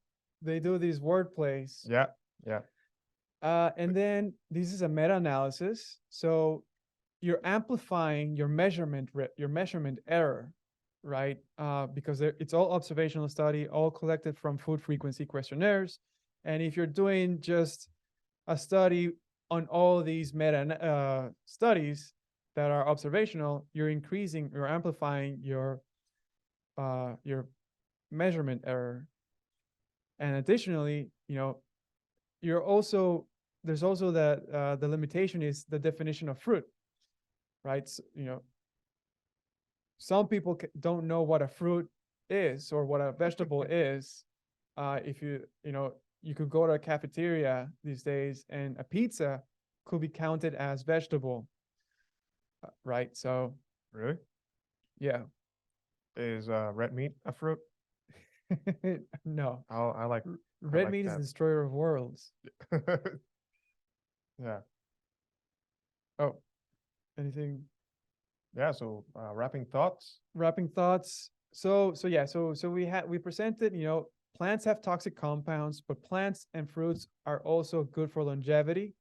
do these word plays. Yeah. Yeah. And then this is a meta-analysis. So you're amplifying your measurement error, right? Because it's all observational study, all collected from food frequency questionnaires. And if you're doing just a study on all these meta studies that are observational, you're amplifying your measurement error. And additionally, there's also that the limitation is the definition of fruit, right? So, some people don't know what a fruit is or what a vegetable is. If you could go to a cafeteria these days and a pizza could be counted as vegetable, right? So Really? yeah. Is red meat a fruit? No. I like red like meat is that. the destroyer of worlds. Yeah. Oh, anything? Yeah. So wrapping thoughts. So we presented, plants have toxic compounds, but plants and fruits are also good for longevity.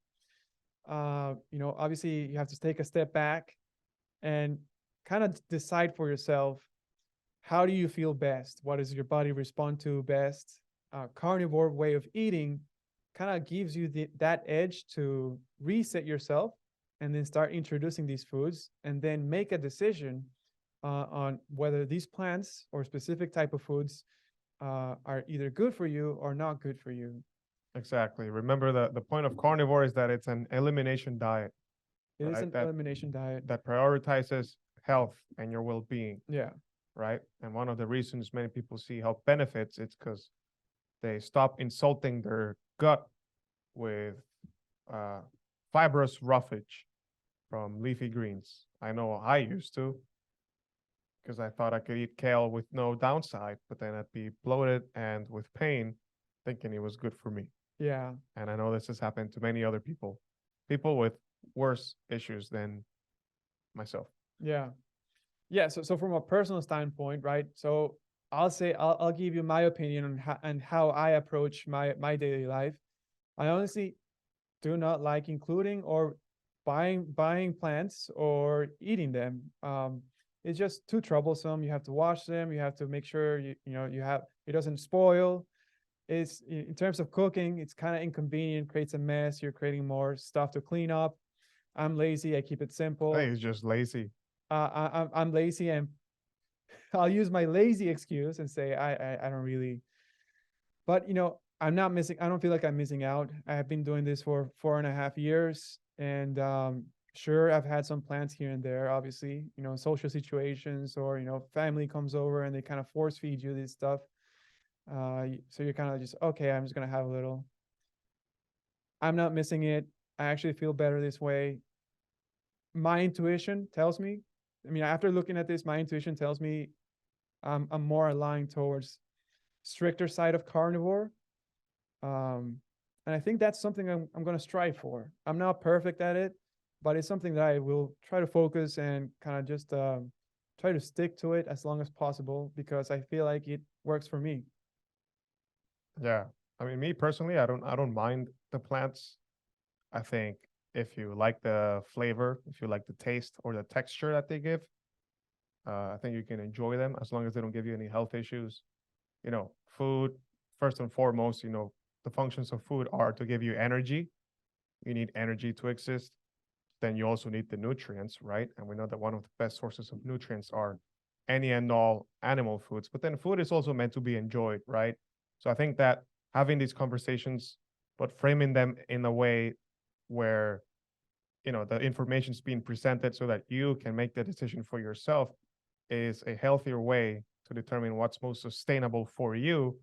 Obviously you have to take a step back and kind of decide for yourself, how do you feel best? What does your body respond to best? Carnivore way of eating kind of gives you that edge to reset yourself and then start introducing these foods and then make a decision on whether these plants or specific type of foods are either good for you or not good for you. Exactly. Remember the point of carnivore is that it's an elimination diet. It is right? an elimination diet. That prioritizes health and your well-being. Yeah. Right. And one of the reasons many people see health benefits, it's because they stop insulting their gut with fibrous roughage from leafy greens. I know I used to, because I thought I could eat kale with no downside, but then I'd be bloated and with pain, thinking it was good for me. Yeah. And I know this has happened to many other people with worse issues than myself. Yeah. Yeah. So from a personal standpoint, right? So I'll give you my opinion on how I approach my daily life. I honestly do not like including or buying plants or eating them. It's just too troublesome. You have to wash them. You have to make sure you have it doesn't spoil. It's in terms of cooking, it's kind of inconvenient, creates a mess. You're creating more stuff to clean up. I'm lazy. I keep it I simple. think it's just lazy. I'm lazy, and I'll use my lazy excuse and say I don't really. But I'm not missing. I don't feel like I'm missing out. I have been doing this for 4.5 years, and sure, I've had some plants here and there. Obviously, social situations, or family comes over and they kind of force feed you this stuff. So you're kind of just, okay, I'm just gonna have a little. I'm not missing it. I actually feel better this way. My intuition tells me. I mean, after looking at this, my intuition tells me I'm more aligned towards stricter side of carnivore. And I think that's something I'm going to strive for. I'm not perfect at it, but it's something that I will try to focus and kind of just try to stick to it as long as possible, because I feel like it works for me. Yeah. I mean, me personally, I don't mind the plants. I think if you like the flavor, if you like the taste or the texture that they give, I think you can enjoy them as long as they don't give you any health issues. Food, first and foremost, the functions of food are to give you energy. You need energy to exist. Then you also need the nutrients, right? And we know that one of the best sources of nutrients are any and all animal foods. But then food is also meant to be enjoyed, right? So I think that having these conversations, but framing them in a way where the information is being presented so that you can make the decision for yourself is a healthier way to determine what's most sustainable for you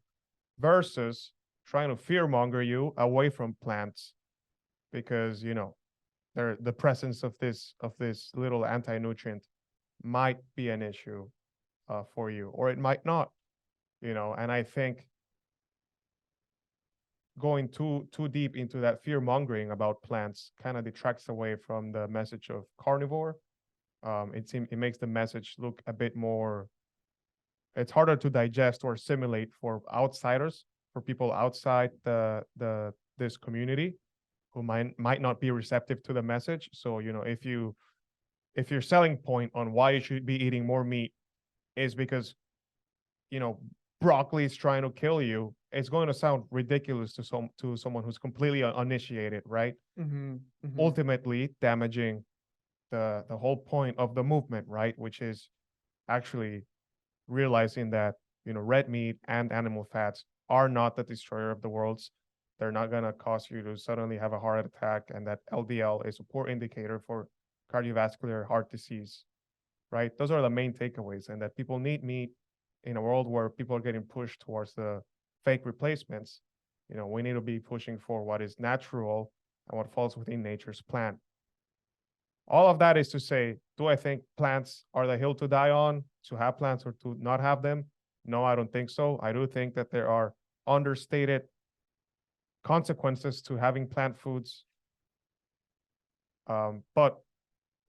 versus trying to fearmonger you away from plants because the presence of this little anti-nutrient might be an issue for you, or it might not. And I think going too deep into that fear mongering about plants kind of detracts away from the message of carnivore. It makes the message look a bit more. It's harder to digest or assimilate for outsiders, for people outside this community who might not be receptive to the message. So if your selling point on why you should be eating more meat is because broccoli is trying to kill you, it's going to sound ridiculous to someone who's completely uninitiated, right? Mm-hmm, mm-hmm. Ultimately damaging the whole point of the movement, right? Which is actually realizing that red meat and animal fats are not the destroyer of the worlds. They're not going to cause you to suddenly have a heart attack, and that LDL is a poor indicator for cardiovascular heart disease, right? Those are the main takeaways, and that people need meat in a world where people are getting pushed towards the fake replacements. We need to be pushing for what is natural and what falls within nature's plan. All of that is to say, do I think plants are the hill to die on, to have plants or to not have them? No, I don't think so. I do think that there are understated consequences to having plant foods. But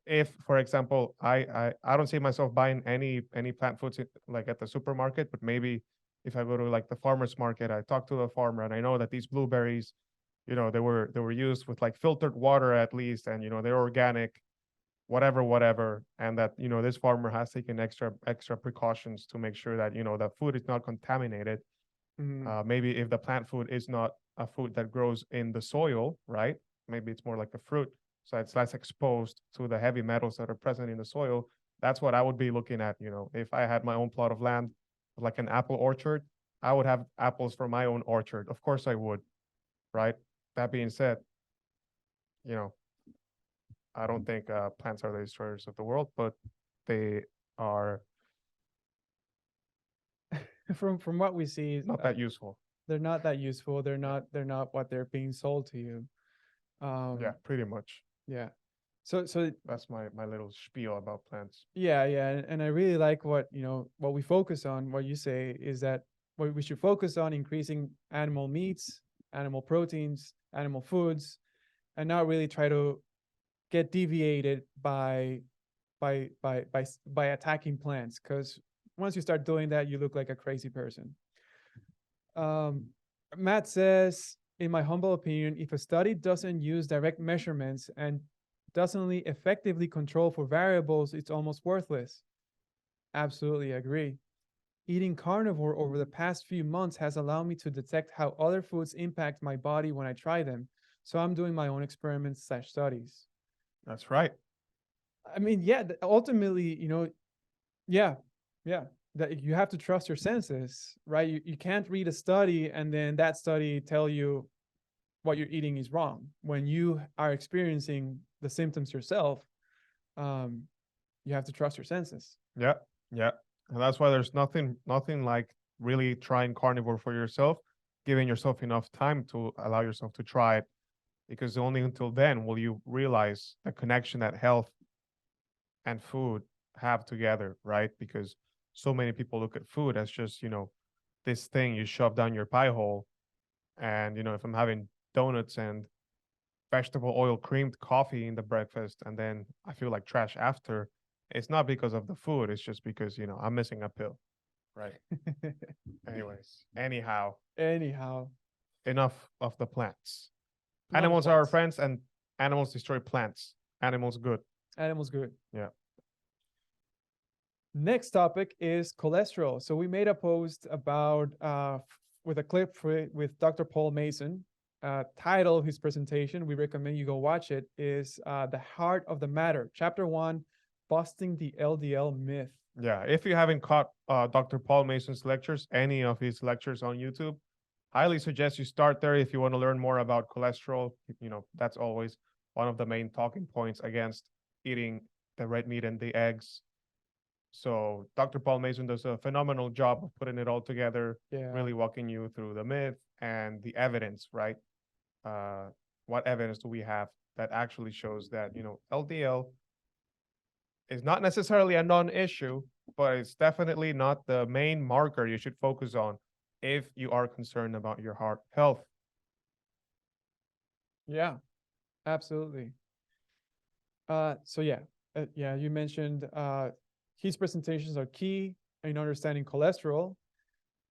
if, for example, I don't see myself buying any plant foods like at the supermarket, but maybe if I go to like the farmer's market, I talk to the farmer and I know that these blueberries, they were used with like filtered water at least, and they're organic, whatever, and that this farmer has taken extra precautions to make sure that the food is not contaminated. Maybe if the plant food is not a food that grows in the soil, right? Maybe it's more like a fruit, so it's less exposed to the heavy metals that are present in the soil. That's what I would be looking at. If I had my own plot of land, like an apple orchard, I would have apples from my own orchard. Of course I would, right? That being said, I don't think plants are the destroyers of the world, but they are From what we see, not that useful. they're not that useful. They're not what they're being sold to you. Yeah, pretty much. Yeah. So That's my little spiel about plants. yeah, and I really like what we focus on. What you say is that what we should focus on increasing animal meats, animal proteins, animal foods, and not really try to get deviated by attacking plants, because once you start doing that, you look like a crazy person. Matt says, in my humble opinion, if a study doesn't use direct measurements and doesn't effectively control for variables, it's almost worthless. Absolutely agree. Eating carnivore over the past few months has allowed me to detect how other foods impact my body when I try them. So I'm doing my own experiments / studies. That's right. I mean, yeah, ultimately, yeah, yeah, that you have to trust your senses, right? You can't read a study and then that study tell you what you're eating is wrong. When you are experiencing the symptoms yourself, um, you have to trust your senses. Yeah, yeah. And that's why there's nothing like really trying carnivore for yourself, giving yourself enough time to allow yourself to try it, because only until then will you realize the connection that health and food have together, right? Because so many people look at food as just, this thing you shove down your pie hole. And, if I'm having donuts and vegetable oil creamed coffee in the breakfast and then I feel like trash after, it's not because of the food. It's just because, I'm missing a pill. Right. Anyhow, Enough of the plants. enough of Animals are our plants. friends and animals destroy plants. Animals good. Animals good. Yeah. Next topic is cholesterol. So we made a post about with a clip with Dr. Paul Mason. Title of his presentation, we recommend you go watch it, is The Heart of the Matter, Chapter 1, Busting the LDL Myth. Yeah. If you haven't caught Dr. Paul Mason's lectures, any of his lectures on YouTube, highly suggest you start there if you want to learn more about cholesterol. That's always one of the main talking points against eating the red meat and the eggs. So Dr. Paul Mason does a phenomenal job of putting it all together, Yeah. really walking you through the myth and the evidence, right? What evidence do we have that actually shows that, LDL is not necessarily a non-issue, but it's definitely not the main marker you should focus on if you are concerned about your heart health. Yeah, absolutely. So yeah, you mentioned his presentations are key in understanding cholesterol.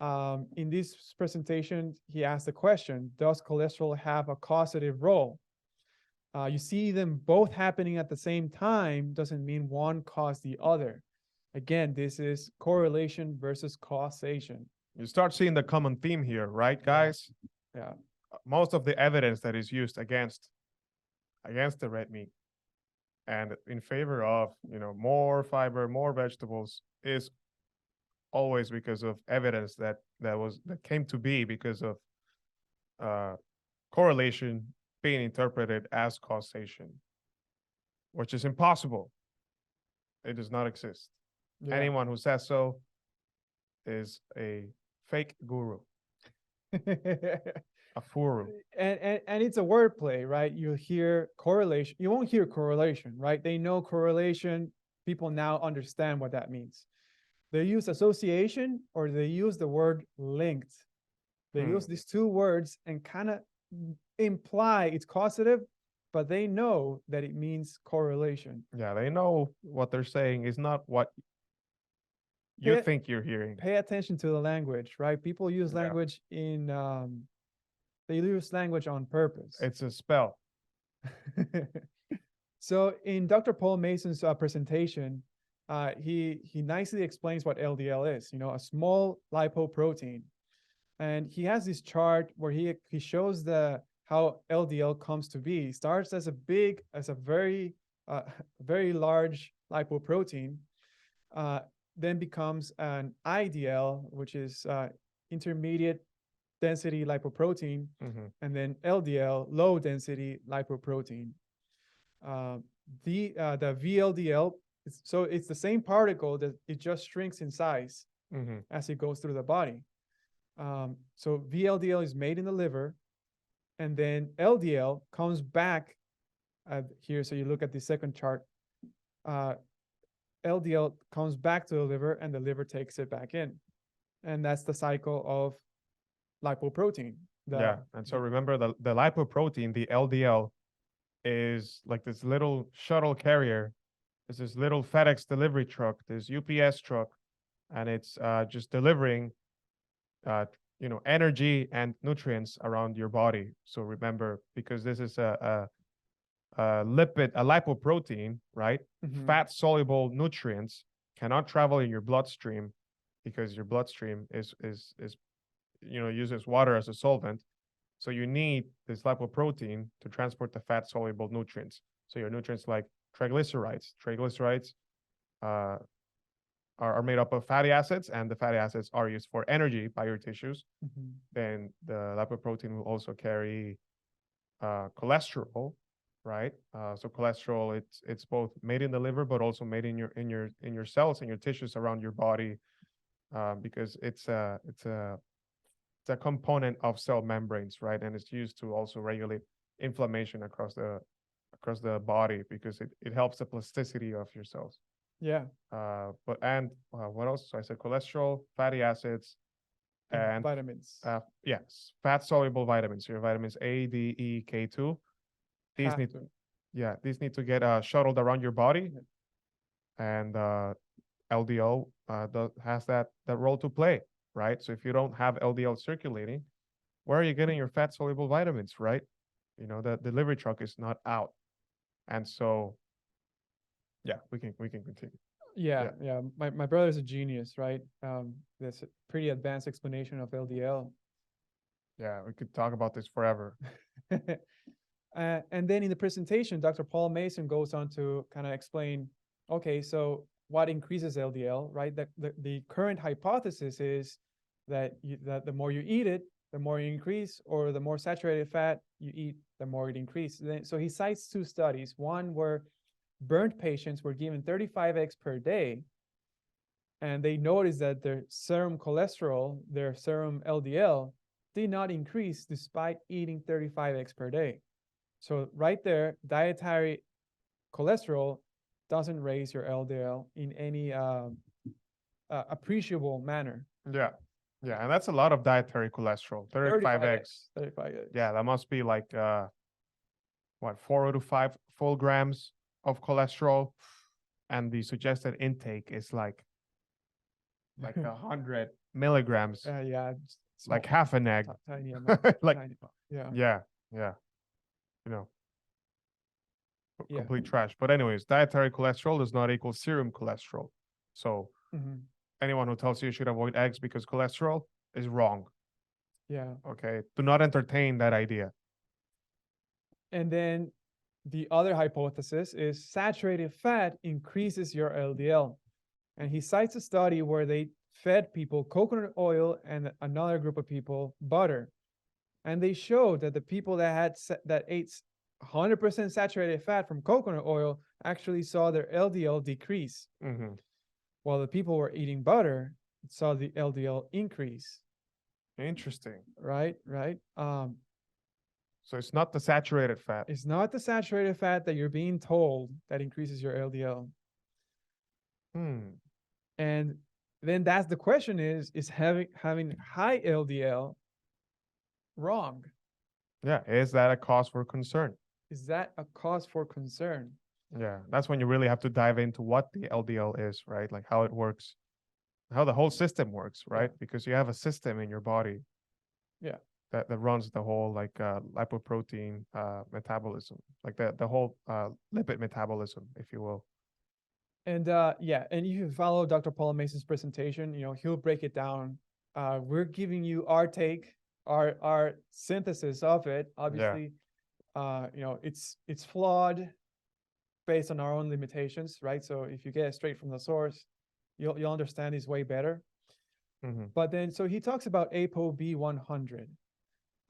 In this presentation, he asked the question, does cholesterol have a causative role? You see them both happening at the same time doesn't mean one caused the other. Again, this is correlation versus causation. You start seeing the common theme here, right, guys? Yeah. Most of the evidence that is used against the red meat and in favor of, more fiber, more vegetables is always because of evidence that came to be because of correlation being interpreted as causation, which is impossible. It does not exist. Yeah. Anyone who says so is a fake guru, a furu. And it's a wordplay, right? You hear correlation. You won't hear correlation, right? They know correlation. People now understand what that means. They use association or they use the word linked. They use these two words and kind of imply it's causative, but they know that it means correlation. Yeah, they know what they're saying is not what you think you're hearing. Pay attention to the language, right? People use language in they use language on purpose. It's a spell. So in Dr. Paul Mason's presentation, he nicely explains what LDL is, a small lipoprotein. And he has this chart where he shows how LDL comes to be. It starts as a very very large lipoprotein, then becomes an IDL, which is intermediate density lipoprotein, and then LDL, low density lipoprotein. The VLDL, so it's the same particle that it just shrinks in size as it goes through the body. So VLDL is made in the liver, and then LDL comes back here. So you look at the second chart. LDL comes back to the liver, and the liver takes it back in, and that's the cycle of lipoprotein. And so remember the lipoprotein, the LDL, is like this little shuttle carrier. It's this little FedEx delivery truck, this UPS truck, and it's just delivering energy and nutrients around your body. So remember, because this is a a lipoprotein, right? Mhm. Fat-soluble nutrients cannot travel in your bloodstream because your bloodstream is uses water as a solvent. So you need this lipoprotein to transport the fat-soluble nutrients. So your nutrients like triglycerides. Triglycerides uh, are made up of fatty acids, and the fatty acids are used for energy by your tissues. Mhm. Then the lipoprotein will also carry cholesterol, right? So cholesterol, it's both made in the liver, but also made in your cells and your tissues around your body, because it's a component of cell membranes, right? And it's used to also regulate inflammation across the body because it helps the plasticity of your cells. Yeah. What else? So I said cholesterol, fatty acids, And and vitamins. yes, fat soluble vitamins. Your vitamins A, D, E, K2. These Have need to. these need to get shuttled around your body, Yeah. and LDL has that role to play, right? So if you don't have LDL circulating, where are you getting your fat soluble vitamins, right? The delivery truck is not out, and so yeah, we can continue. Yeah, Yeah, yeah. My brother's a genius, right? There's a pretty advanced explanation of LDL. yeah, we could talk about this forever. And then in the presentation, Dr. Paul Mason goes on to kind of explain, okay, so what increases LDL, right? The current hypothesis is that the more you eat it, the more you increase, or the more saturated fat you eat, the more it increases. So he cites two studies, one where burnt patients were given 35 eggs per day, and they noticed that their serum cholesterol, their serum LDL, did not increase despite eating 35 eggs per day. So right there, dietary cholesterol doesn't raise your LDL in any appreciable manner. Yeah, yeah, and that's a lot of dietary cholesterol. 35 eggs. 35 eggs. Yeah, that must be like what 4 to 5 full grams of cholesterol, and the suggested intake is like 100 milligrams, Yeah, like small, half an egg. tiny amount. Like Tiny amount. Yeah, yeah, yeah, you know, yeah. complete trash. But anyways, dietary cholesterol does not equal serum cholesterol. So Mhm. anyone who tells you should avoid eggs because cholesterol is wrong. Yeah. Okay, do not entertain that idea. And then the other hypothesis is saturated fat increases your LDL. And he cites a study where they fed people coconut oil and another group of people butter. And they showed that the people that ate 100% saturated fat from coconut oil actually saw their LDL decrease, Hmm. while the people who were eating butter saw the LDL increase. Interesting. Right, right. So it's not the saturated fat. It's not the saturated fat that you're being told that increases your LDL. Hmm. And then that's the question is having high LDL wrong? Yeah, is that a cause for concern? Is that a cause for concern? Yeah, that's when you really have to dive into what the LDL is, right? Like how it works, how the whole system works, right? Yeah. Because you have a system in your body Yeah. that runs the whole like lipoprotein metabolism, like the whole lipid metabolism, if you will. And yeah, and if you follow Dr. Paul Mason's presentation, he'll break it down. We're giving you our take, our synthesis of it. Yeah. Obviously, it's flawed based on our own limitations, right? So if you get it straight from the source, you'll understand this way better. Hmm. But then, so he talks about ApoB100,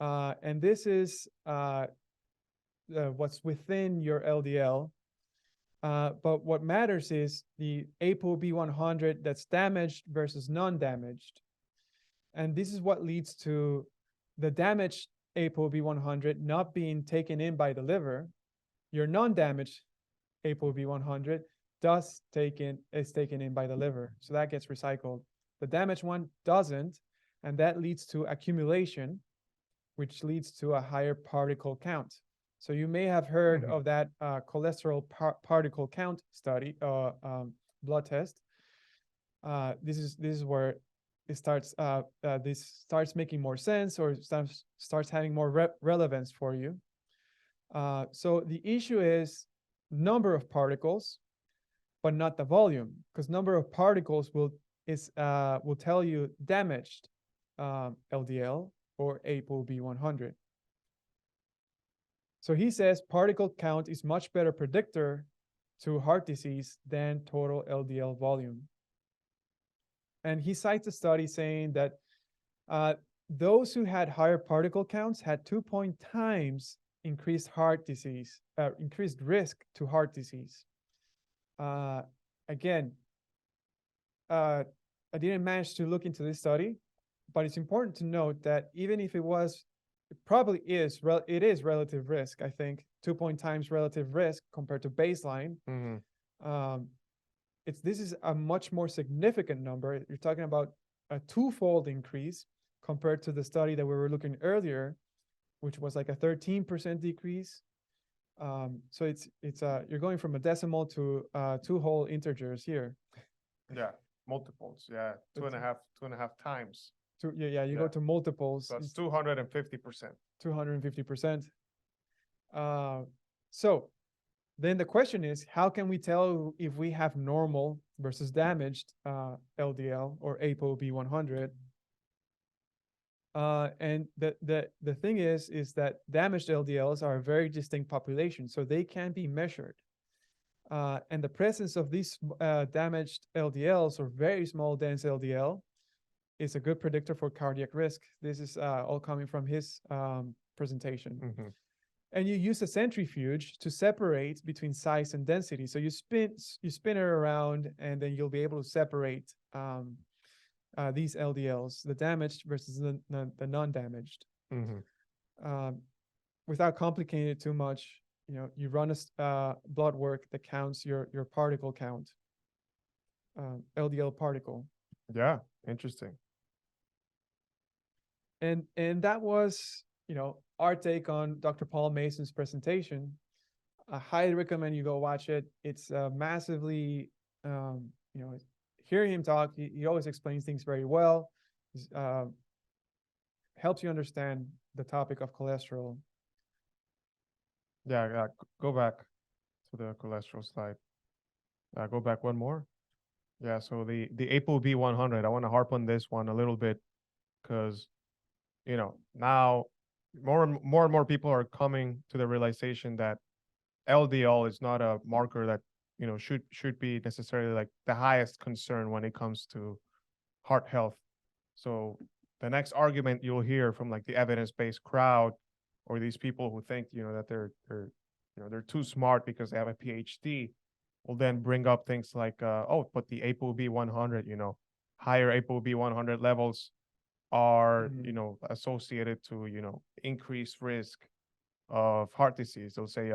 and this is what's within your LDL. But what matters is the ApoB100 that's damaged versus non-damaged. And this is what leads to the damaged ApoB100 not being taken in by the liver. Your non-damaged ApoB100 is taken in by the liver. So that gets recycled. The damaged one doesn't, and that leads to accumulation, which leads to a higher particle count. So you may have heard Mhm. of that cholesterol particle count study, blood test. This is where it starts. This starts making more sense, or starts having more relevance for you. So the issue is number of particles, but not the volume, because number of particles will tell you damaged LDL or ApoB 100. So he says particle count is much better predictor to heart disease than total LDL volume. And he cites a study saying that those who had higher particle counts had 2 times increased increased risk to heart disease. Again, I didn't manage to look into this study, but it's important to note that even if it probably is, it is relative risk, I think, 2 times relative risk compared to baseline. Mm-hmm. This is a much more significant number. You're talking about a twofold increase compared to the study that we were looking earlier, which was like a 13% decrease. So you're going from a decimal to two whole integers here. Yeah, multiples. Yeah, two and a half times. You go to multiples. So it's 250%. 250%. So then the question is, how can we tell if we have normal versus damaged LDL or ApoB 100? And the thing is that damaged LDLs are a very distinct population, so they can be measured. And the presence of these damaged LDLs or very small dense LDL is a good predictor for cardiac risk. This is all coming from his presentation. Mm-hmm. And you use a centrifuge to separate between size and density. So you spin it around, and then you'll be able to separate these LDLs, the damaged versus the non-damaged. Mm-hmm. Without complicating it too much, you run a blood work that counts your particle count, LDL particle. Yeah, interesting. And that was, our take on Dr. Paul Mason's presentation. I highly recommend you go watch it. It's massively, hearing him talk, he always explains things very well. Helps you understand the topic of cholesterol. Yeah, go back to the cholesterol slide. Go back one more. Yeah, so the ApoB 100, I want to harp on this one a little bit because, now more and more people are coming to the realization that LDL is not a marker that, should be necessarily like the highest concern when it comes to heart health. So the next argument you'll hear from like the evidence-based crowd or these people who think, that they're too smart because they have a PhD will then bring up things like, but the ApoB 100, higher ApoB 100 levels are, associated to, increased risk of heart disease. They'll say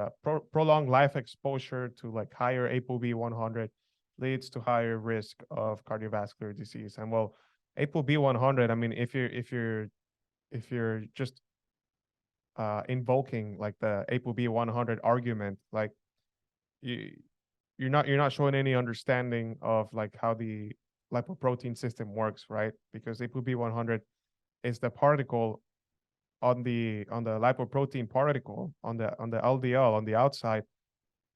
prolonged life exposure to like higher ApoB 100 leads to higher risk of cardiovascular disease. And well, ApoB 100, I mean, if you're just invoking like the ApoB 100 argument, like you're not showing any understanding of like how the lipoprotein system works, right? Because ApoB 100 is the particle on the lipoprotein particle on the LDL on the outside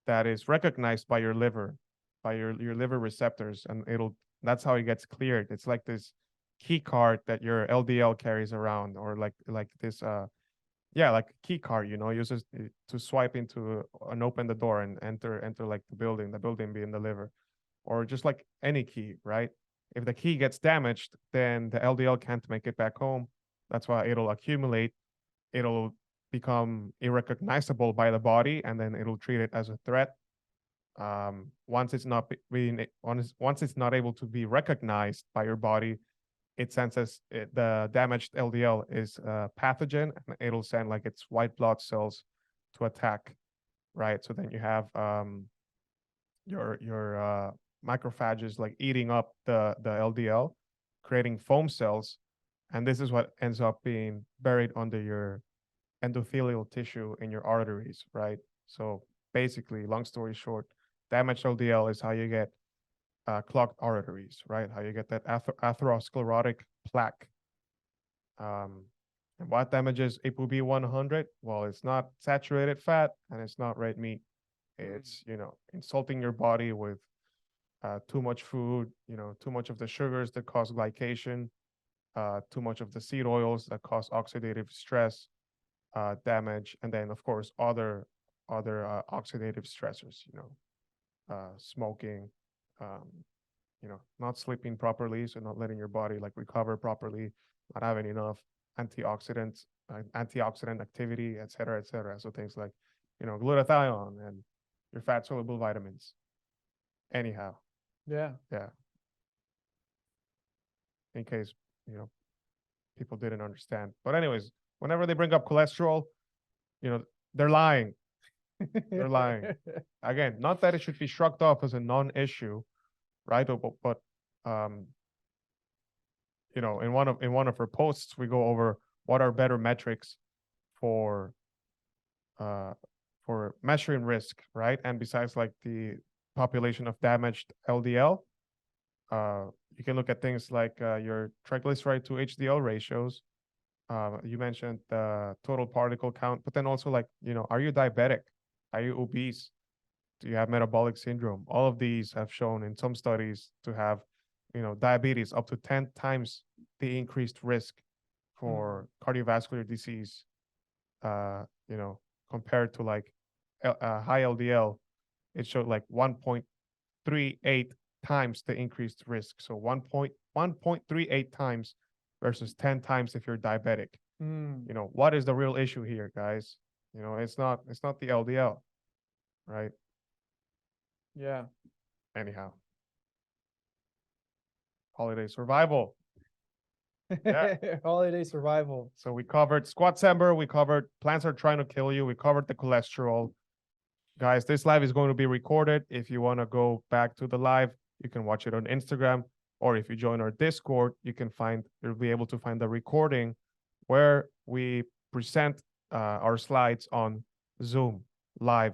that is recognized by your liver, by your liver receptors, and that's how it gets cleared. It's like this key card that your LDL carries around, or like this like a key card, uses to swipe into and open the door and enter like the building being the liver, or just like any key, right? If the key gets damaged, then the LDL can't make it back home. That's why it'll accumulate. It'll become irrecognizable by the body, and then it'll treat it as a threat. Once it's not able to be recognized by your body, it senses the damaged LDL is a pathogen, and it'll send like its white blood cells to attack, right? So then you have your macrophages like eating up the LDL, creating foam cells, and this is what ends up being buried under your endothelial tissue in your arteries, right? So basically, long story short, damaged LDL is how you get clogged arteries, right? How you get that atherosclerotic plaque. And what damages ApoB 100? Well, it's not saturated fat and it's not red meat. It's, insulting your body with too much food, too much of the sugars that cause glycation, too much of the seed oils that cause oxidative stress, damage, and then of course other oxidative stressors, smoking, um, not sleeping properly, so not letting your body like recover properly, not having enough antioxidant activity, et cetera, et cetera. So things like, glutathione and your fat soluble vitamins. Anyhow, Yeah. yeah. In case, people didn't understand. But anyways, whenever they bring up cholesterol, they're lying. They're lying. Again, not that it should be shrugged off as a non-issue, right? But in one of her posts, we go over what are better metrics for measuring risk, right? And besides like the population of damaged LDL, you can look at things like your triglyceride to HDL ratios. You mentioned the total particle count, but then also like, are you diabetic? Are you obese? Do you have metabolic syndrome? All of these have shown in some studies to have, diabetes up to 10 times the increased risk for cardiovascular disease, compared to like high LDL. It showed like 1.38 times the increased risk. So 1.38 times versus 10 times if you're diabetic. What is the real issue here, guys? It's not the LDL, right? Yeah. Anyhow, holiday survival. Yeah. Holiday survival. So we covered Squat-cember, we covered plants are trying to kill you, we covered the cholesterol. Guys, this live is going to be recorded. If you want to go back to the live, you can watch it on Instagram, or if you join our Discord, you'll be able to find the recording where we present our slides on Zoom live,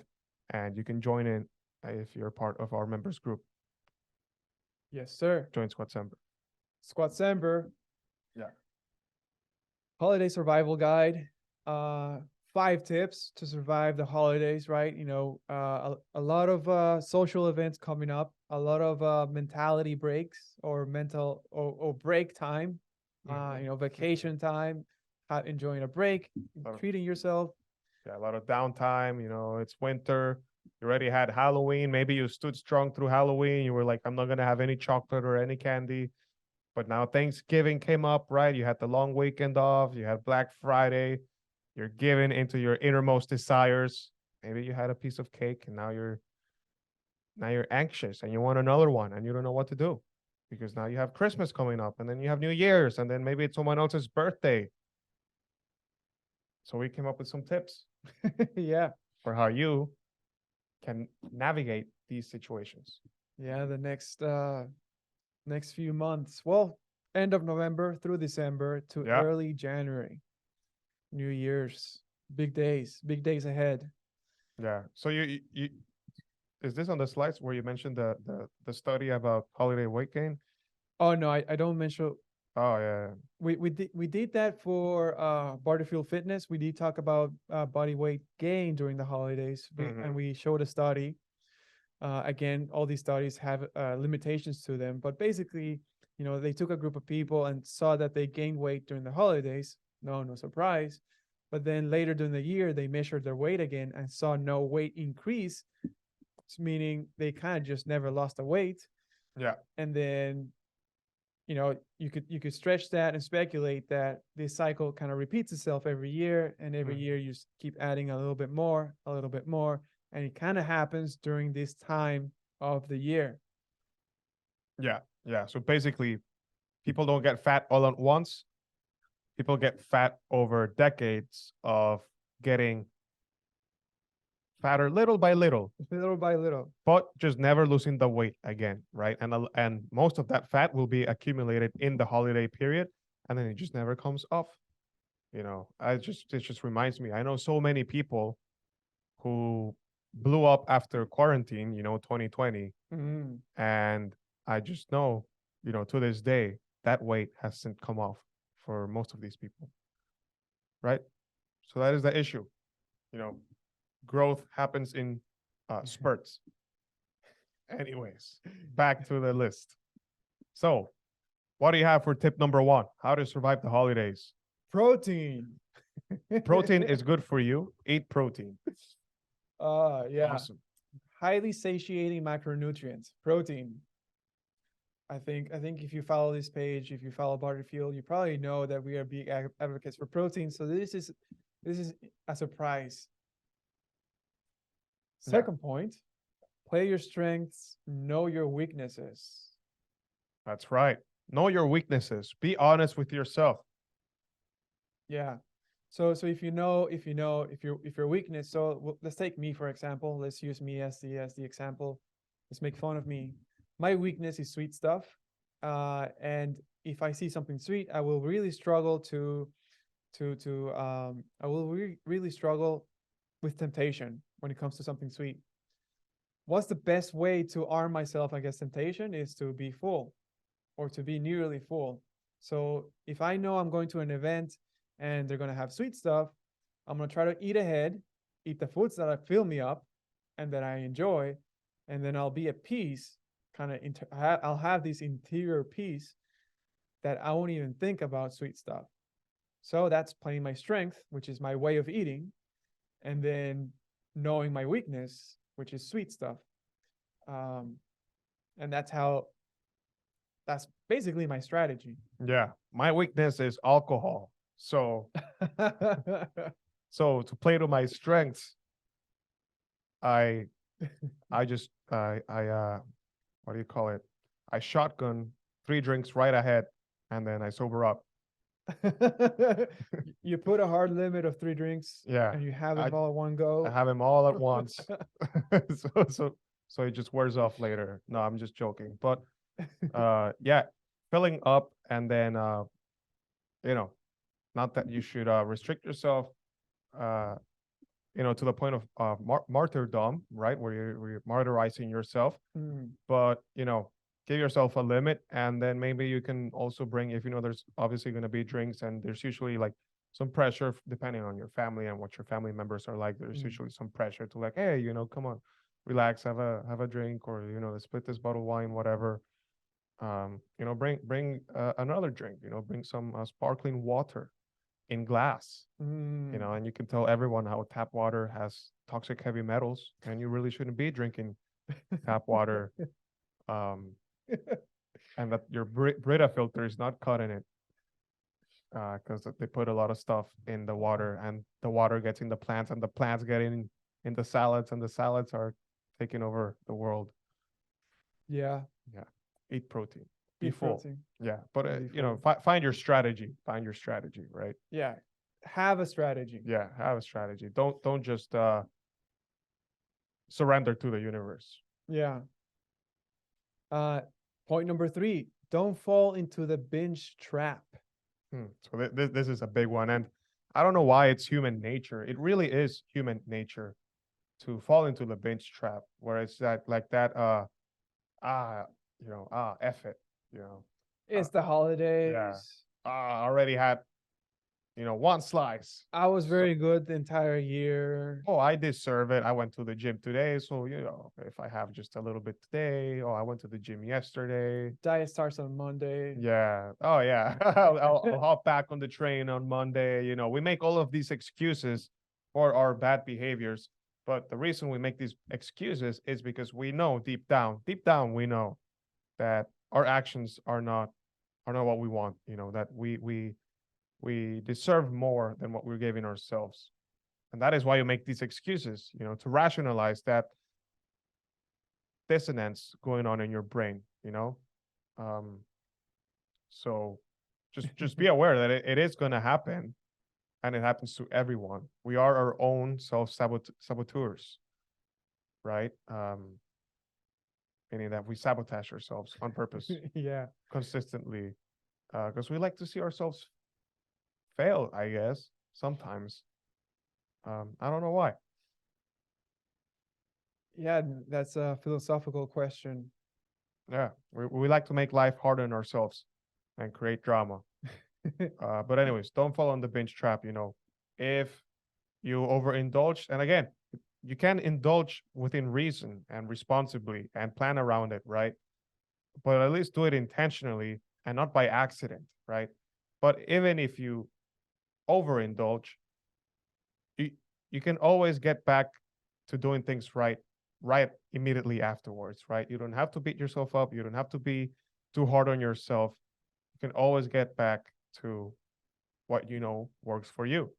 and you can join in if you're part of our members group. Yes, sir. Join Squat-cember. Squat-cember. Yeah. Holiday survival guide. 5 tips to survive the holidays, right? A lot of social events coming up, a lot of mentality breaks or mental or break time, vacation time, enjoying a break, treating yourself. Yeah, a lot of downtime, it's winter. You already had Halloween. Maybe you stood strong through Halloween. You were like, I'm not going to have any chocolate or any candy. But now Thanksgiving came up, right? You had the long weekend off. You had Black Friday. You're giving into your innermost desires. Maybe you had a piece of cake and now you're anxious and you want another one and you don't know what to do because now you have Christmas coming up and then you have New Year's and then maybe it's someone else's birthday. So we came up with some tips. Yeah. For how you can navigate these situations. Yeah, the next few months. Well, end of November through December to early January. New Year's, big days ahead. Yeah. So you is this on the slides where you mentioned the study about holiday weight gain? Oh no, I don't mention. Oh yeah. We did that for ButterFueled Fitness. We did talk about body weight gain during the holidays, and we showed a study. Again, all these studies have limitations to them, but basically, they took a group of people and saw that they gained weight during the holidays. No surprise. But then later during the year, they measured their weight again and saw no weight increase, meaning they kind of just never lost the weight. Yeah. And then, you could stretch that and speculate that this cycle kind of repeats itself every year, and every year you just keep adding a little bit more, and it kind of happens during this time of the year. Yeah. Yeah. So basically, people don't get fat all at once. People get fat over decades of getting fatter little by little, but just never losing the weight again, right? And most of that fat will be accumulated in the holiday period, and then it just never comes off. It just reminds me. I know so many people who blew up after quarantine, 2020, and I just know, to this day, that weight hasn't come off for most of these people. right? So that is the issue. You know, growth happens in spurts. Anyways, back to the list. So, what do you have for tip number one? How to survive the holidays? Protein. Protein is good for you. Eat protein. Yeah. Awesome. Highly satiating macronutrients. Protein. I think if you follow this page, if you follow ButterFueled, you probably know that we are big advocates for protein. So this is a surprise. Yeah. Second point, play your strengths, know your weaknesses. That's right. Know your weaknesses. Be honest with yourself. Yeah. So if your weakness, so let's take me for example. Let's use me as the example. Let's make fun of me. My weakness is sweet stuff. And if I see something sweet, I will really struggle really struggle with temptation when it comes to something sweet. What's the best way to arm myself against temptation is to be full or to be nearly full. So if I know I'm going to an event and they're going to have sweet stuff, I'm going to try to eat ahead, eat the foods that fill me up and that I enjoy, and then I'll be at peace, I'll have this interior peace that I won't even think about sweet stuff. So that's playing my strength, which is my way of eating, and then knowing my weakness, which is sweet stuff. And that's basically my strategy. Yeah. My weakness is alcohol. So to play to my strengths, I just what do you call it? I shotgun 3 drinks right ahead and then I sober up. You put a hard limit of 3 drinks, Yeah. and you have them all at one go. I have them all at once. So it just wears off later. No, I'm just joking. But yeah, filling up and then not that you should restrict yourself to the point of martyrdom, right? Where you're martyrizing yourself. But give yourself a limit, and then maybe you can also bring, if there's obviously going to be drinks, and there's usually like some pressure depending on your family and what your family members are like. There's usually some pressure to like, hey, come on, relax, have a drink, or let's split this bottle of wine, whatever. Bring another drink. Bring some sparkling water in glass. And you can tell everyone how tap water has toxic heavy metals, and you really shouldn't be drinking tap water. And that your Brita filter is not cutting it, because they put a lot of stuff in the water, and the water gets in the plants, and the plants get in the salads, and the salads are taking over the world. Yeah. Eat protein. Be Eat full. protein. Yeah, but find your strategy. Find your strategy, right? Yeah. Have a strategy. Yeah, have a strategy. Don't just surrender to the universe. Yeah. Point number 3, don't fall into the binge trap. So this is a big one, and I don't know why it's human nature. It really is human nature to fall into the binge trap, where it's F it, It's the holidays. Yeah. I already had, one slice. I was very good the entire year. Oh, I deserve it. I went to the gym today, so if I have just a little bit today, I went to the gym yesterday. Diet starts on Monday. Yeah. Oh, yeah. I'll hop back on the train on Monday. We make all of these excuses for our bad behaviors, but the reason we make these excuses is because we know deep down, we know that our actions are not what we want. That we deserve more than what we're giving ourselves. And that is why you make these excuses, to rationalize that dissonance going on in your brain, so just be aware that it is going to happen, and it happens to everyone. We are our own saboteurs, right? Meaning that we sabotage ourselves on purpose. Yeah. Consistently, because we like to see ourselves fail, I guess, sometimes. I don't know why. Yeah, that's a philosophical question. Yeah, we like to make life harder on ourselves and create drama. But anyways, don't fall on the binge trap. if you overindulge, and again, you can indulge within reason and responsibly and plan around it, right? But at least do it intentionally and not by accident, right? But even if you overindulge, you you can always get back to doing things right immediately afterwards, right? You don't have to beat yourself up. You don't have to be too hard on yourself. You can always get back to what you know works for you.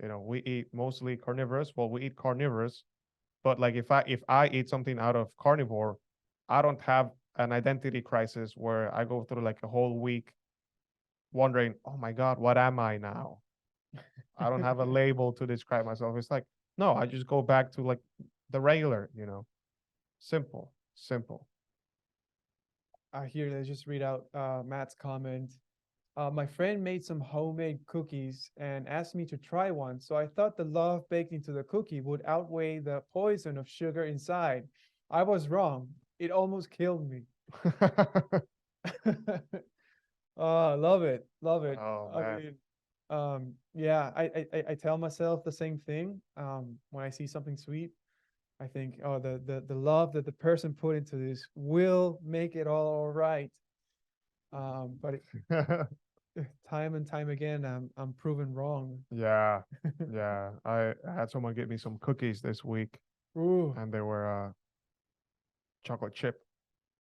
You know, we eat mostly carnivorous. Well, we eat carnivorous, but like if I eat something out of carnivore, I don't have an identity crisis where I go through like a whole week wondering, oh my God, what am I now? I don't have a label to describe myself. It's like, no, I just go back to like the regular, simple, simple. Here, let's just read out Matt's comment. My friend made some homemade cookies and asked me to try one. So I thought the love baked into the cookie would outweigh the poison of sugar inside. I was wrong. It almost killed me. Oh, love it. Love it. Oh I man. mean, yeah, I tell myself the same thing. When I see something sweet, I think, oh, the love that the person put into this will make it all right. But time and time again, I'm proven wrong. Yeah, yeah. I had someone get me some cookies this week, Ooh, and they were chocolate chip.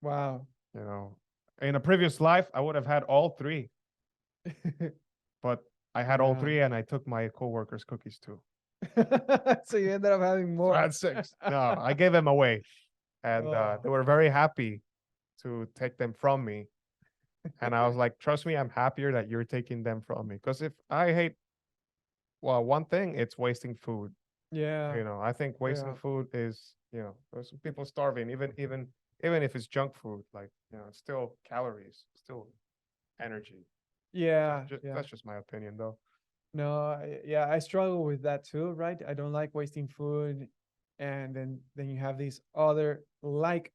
wow. You know, in a previous life, I would have had all three, but I had all Yeah. three, and I took my coworkers' cookies too. So you ended up having So I more. had six. No, I gave them away, and Oh, they were very happy to take them from me. And I was like, trust me, I'm happier that you're taking them from me. Because if I hate, well, one thing, it's wasting food. yeah, I think wasting yeah, food is, there's some people starving, even if it's junk food, like, it's still calories, still energy. yeah, yeah. That's just my opinion, though. No, yeah, I struggle with that too, right? I don't like wasting food, and then you have these other like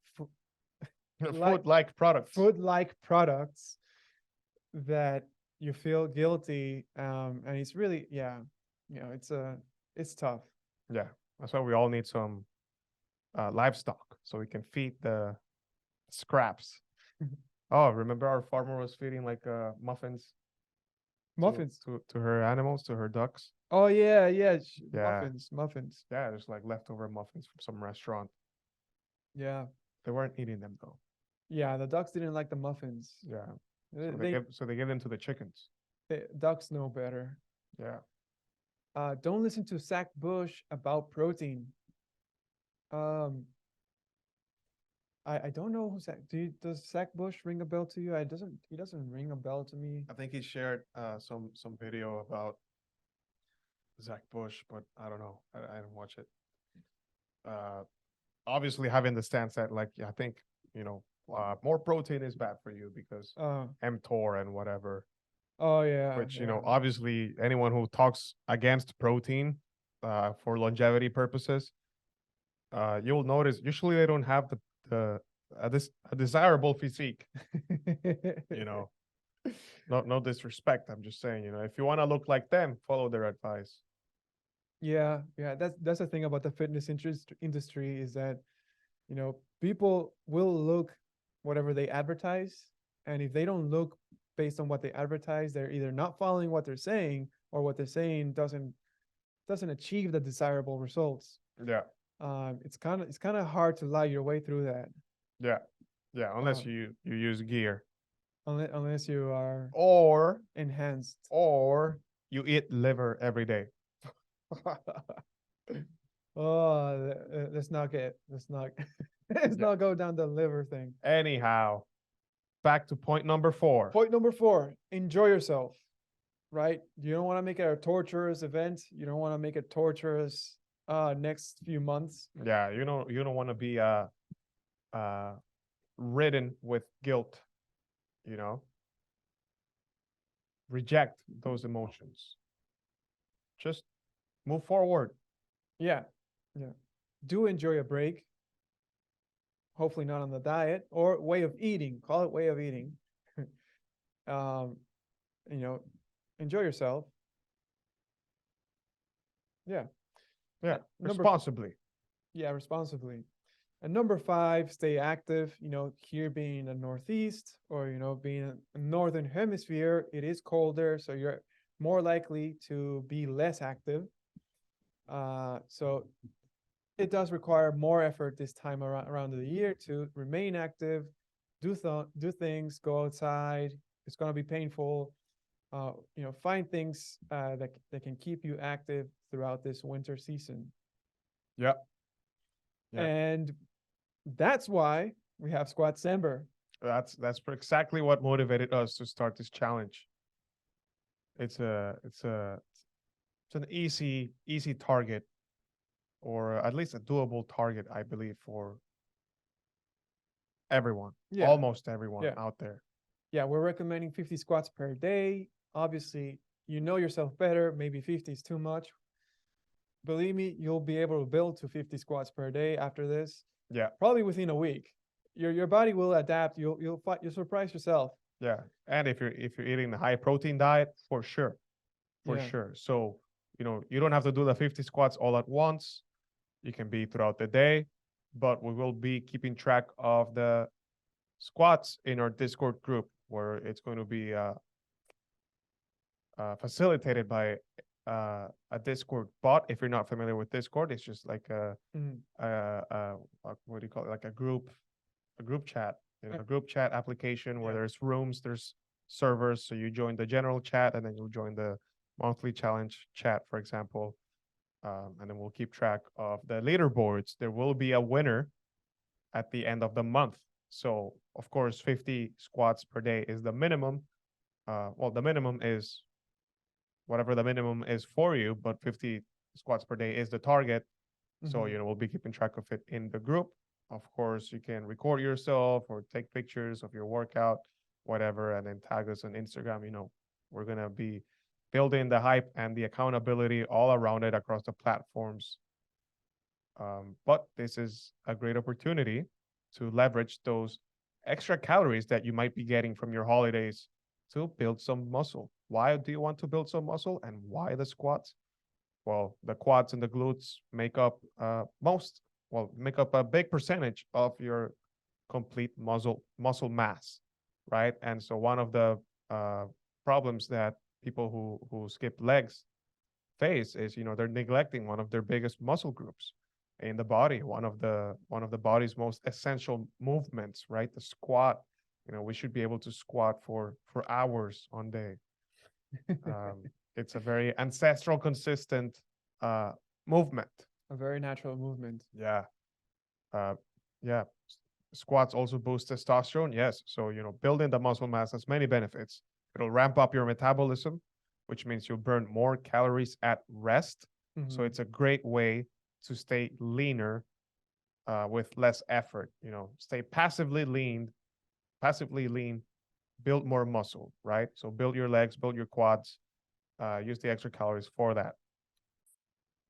Food-like products. food-like products that you feel guilty, and it's really, yeah, it's tough. Yeah, that's why we all need some livestock so we can feed the scraps. Oh, remember our farmer was feeding like muffins to Muffins. to her animals, to her ducks. Oh yeah, yeah, Yeah, muffins. yeah. There's like leftover muffins from some restaurant. Yeah, They weren't eating them though. yeah. The ducks didn't like the muffins. Yeah, They, they, so they give them to the chickens. ducks know better. Yeah. Don't listen to Zach Bush about protein. Um, I don't know who Zach. Does Zach Bush ring a bell to you? He doesn't ring a bell to me. I think he shared some video about Zach Bush, but I don't know. I didn't watch it. Uh, Obviously having the stance that like I think more protein is bad for you because Uh, mTOR and whatever. oh yeah, Which yeah. obviously anyone who talks against protein for longevity purposes, you'll notice usually they don't have the a desirable physique. You know, no disrespect. I'm just saying, if you want to look like them, follow their advice. Yeah, yeah. That's the thing about the fitness industry is that, people will look whatever they advertise, and if they don't look based on what they advertise, they're either not following what they're saying, or what they're saying doesn't achieve the desirable results. Yeah, It's kind of hard to lie your way through that, yeah, yeah. Unless um, you use gear unless you are or enhanced. or you eat liver every day. Oh, let's not let's Yeah. not go down the liver thing. Anyhow, back to point number 4. Point number 4, enjoy yourself, right? You don't want to make it a torturous event. You don't want to make it torturous next few months. Yeah, you don't want to be uh ridden with guilt, you know. Reject those emotions. Just move forward. Yeah. Yeah. Do enjoy a break. Hopefully not on the diet or way of eating. Call it way of eating. um, you know, enjoy yourself. Yeah. Yeah, Number responsibly. Yeah, responsibly. And number 5, stay active. Here being in the Northeast, or being in Northern Hemisphere, it is colder, so you're more likely to be less active. So it does require more effort this time around the year to remain active, do things, go outside. It's going to be painful. Find things that can keep you active throughout this winter season. Yeah. Yeah. And that's why we have Squat-cember. That's exactly what motivated us to start this challenge. It's an easy target, or at least a doable target, I believe, for everyone, Yeah. almost everyone Yeah. out there. Yeah, we're recommending 50 squats per day. Obviously, you know yourself better. Maybe 50 is too much. Believe me, you'll be able to build to 50 squats per day after this. Yeah. Probably within a week. Your body will adapt. You'll surprise yourself. Yeah. And if you're eating the high protein diet, for sure. For Yeah. sure. So, you don't have to do the 50 squats all at once. You can be throughout the day, but we will be keeping track of the squats in our Discord group, where it's going to be facilitated by a Discord bot. If you're not familiar with Discord, it's just like what do you call it? Like a group chat, a group chat application where there's rooms, there's servers. So you join the general chat, and then you'll join the monthly challenge chat, for example. And then we'll keep track of the leaderboards. There will be a winner at the end of the month. So, of course, 50 squats per day is the minimum. Well, the minimum is whatever the minimum is for you, but 50 squats per day is the target. So, we'll be keeping track of it in the group. Of course, you can record yourself or take pictures of your workout, whatever, and then tag us on Instagram. We're going to be building the hype and the accountability all around it across the platforms. But this is a great opportunity to leverage those extra calories that you might be getting from your holidays to build some muscle. Why do you want to build some muscle, and why the squats? Well, the quads and the glutes make up a big percentage of your complete muscle mass, right? And so one of the problems that people who skip legs face is, they're neglecting one of their biggest muscle groups in the body, one of the body's most essential movements, right? The squat. We should be able to squat for hours on day. It's a very ancestral, consistent movement. A very natural movement. Yeah. Yeah. Squats also boost testosterone. Yes. So, building the muscle mass has many benefits. It'll ramp up your metabolism, which means you'll burn more calories at rest. So it's a great way to stay leaner with less effort. Stay passively lean, build more muscle, right? So build your legs, build your quads, use the extra calories for that.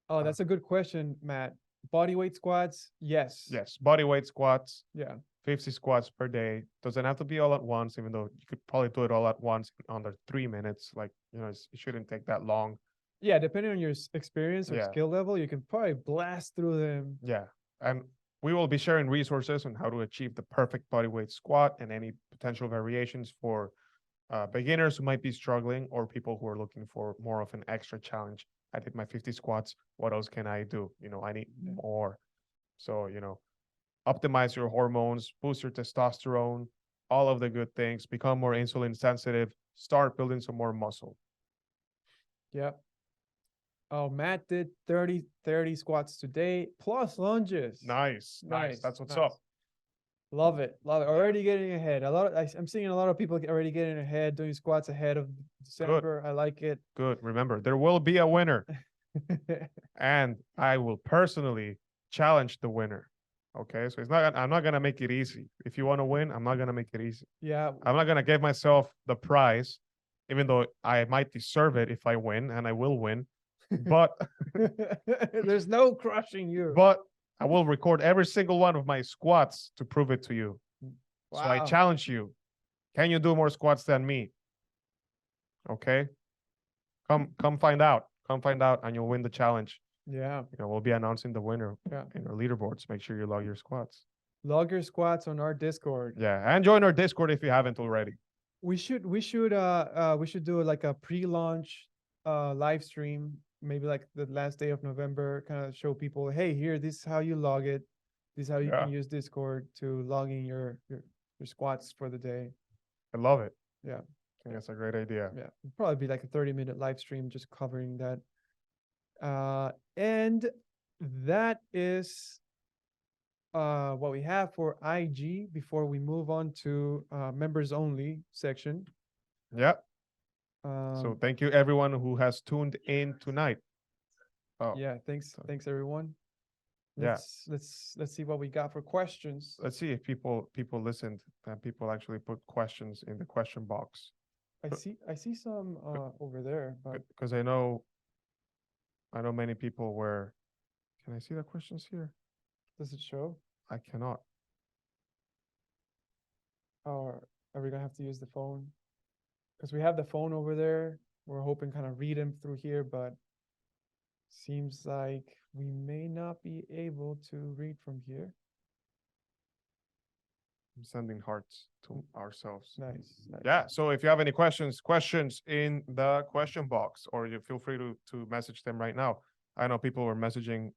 Oh, that's a good question, Matt. Body weight squats, yes. Yes, body weight squats. Yeah. 50 squats per day. Doesn't have to be all at once, even though you could probably do it all at once under 3 minutes. Like, it shouldn't take that long. Yeah, depending on your experience or Yeah. skill level, you can probably blast through them. Yeah. And we will be sharing resources on how to achieve the perfect body weight squat and any potential variations for beginners who might be struggling, or people who are looking for more of an extra challenge. I did my 50 squats. What else can I do? I need more. So, optimize your hormones, boost your testosterone, all of the good things, become more insulin sensitive, start building some more muscle. Yep. Oh, Matt did 30 squats today plus lunges. Nice. That's what's up. Love it. Already getting ahead. I'm seeing a lot of people already getting ahead, doing squats ahead of December. I like it. Good. Remember, there will be a winner. And I will personally challenge the winner. Okay, so I'm not gonna make it easy. If you want to win, I'm not gonna make it easy. Yeah. I'm not gonna give myself the prize, even though I might deserve it if I win, and I will win. But there's no crushing you. But I will record every single one of my squats to prove it to you. Wow. So I challenge you. Can you do more squats than me? Okay. Come find out. Come find out, and you'll win the challenge. Yeah. We'll be announcing the winner Yeah. in our leaderboards. Make sure you log your squats. Log your squats on our Discord. Yeah, and join our Discord if you haven't already. We should do like a pre-launch live stream, maybe like the last day of November, kind of show people, hey, here, this is how you log it. This is how you Yeah. can use Discord to log in your squats for the day. I love it. Yeah. I think that's a great idea. Yeah. It'll probably be like a 30-minute live stream just covering that. And that is what we have for IG before we move on to members only section. Yeah. So thank you everyone who has tuned in tonight. Oh, Yeah, thanks everyone. Yeah. Let's see what we got for questions. let's see if people listened and people actually put questions in the question box. I see some over there, but Because I know many people were. Can I see the questions here? does it show? I cannot. Or are we gonna have to use the phone? Because we have the phone over there. We're hoping kind of read them through here, but seems like we may not be able to read from here. I'm sending hearts to ourselves. Nice. Yeah. So if you have any questions in the question box, or you feel free to message them right now. I know people were messaging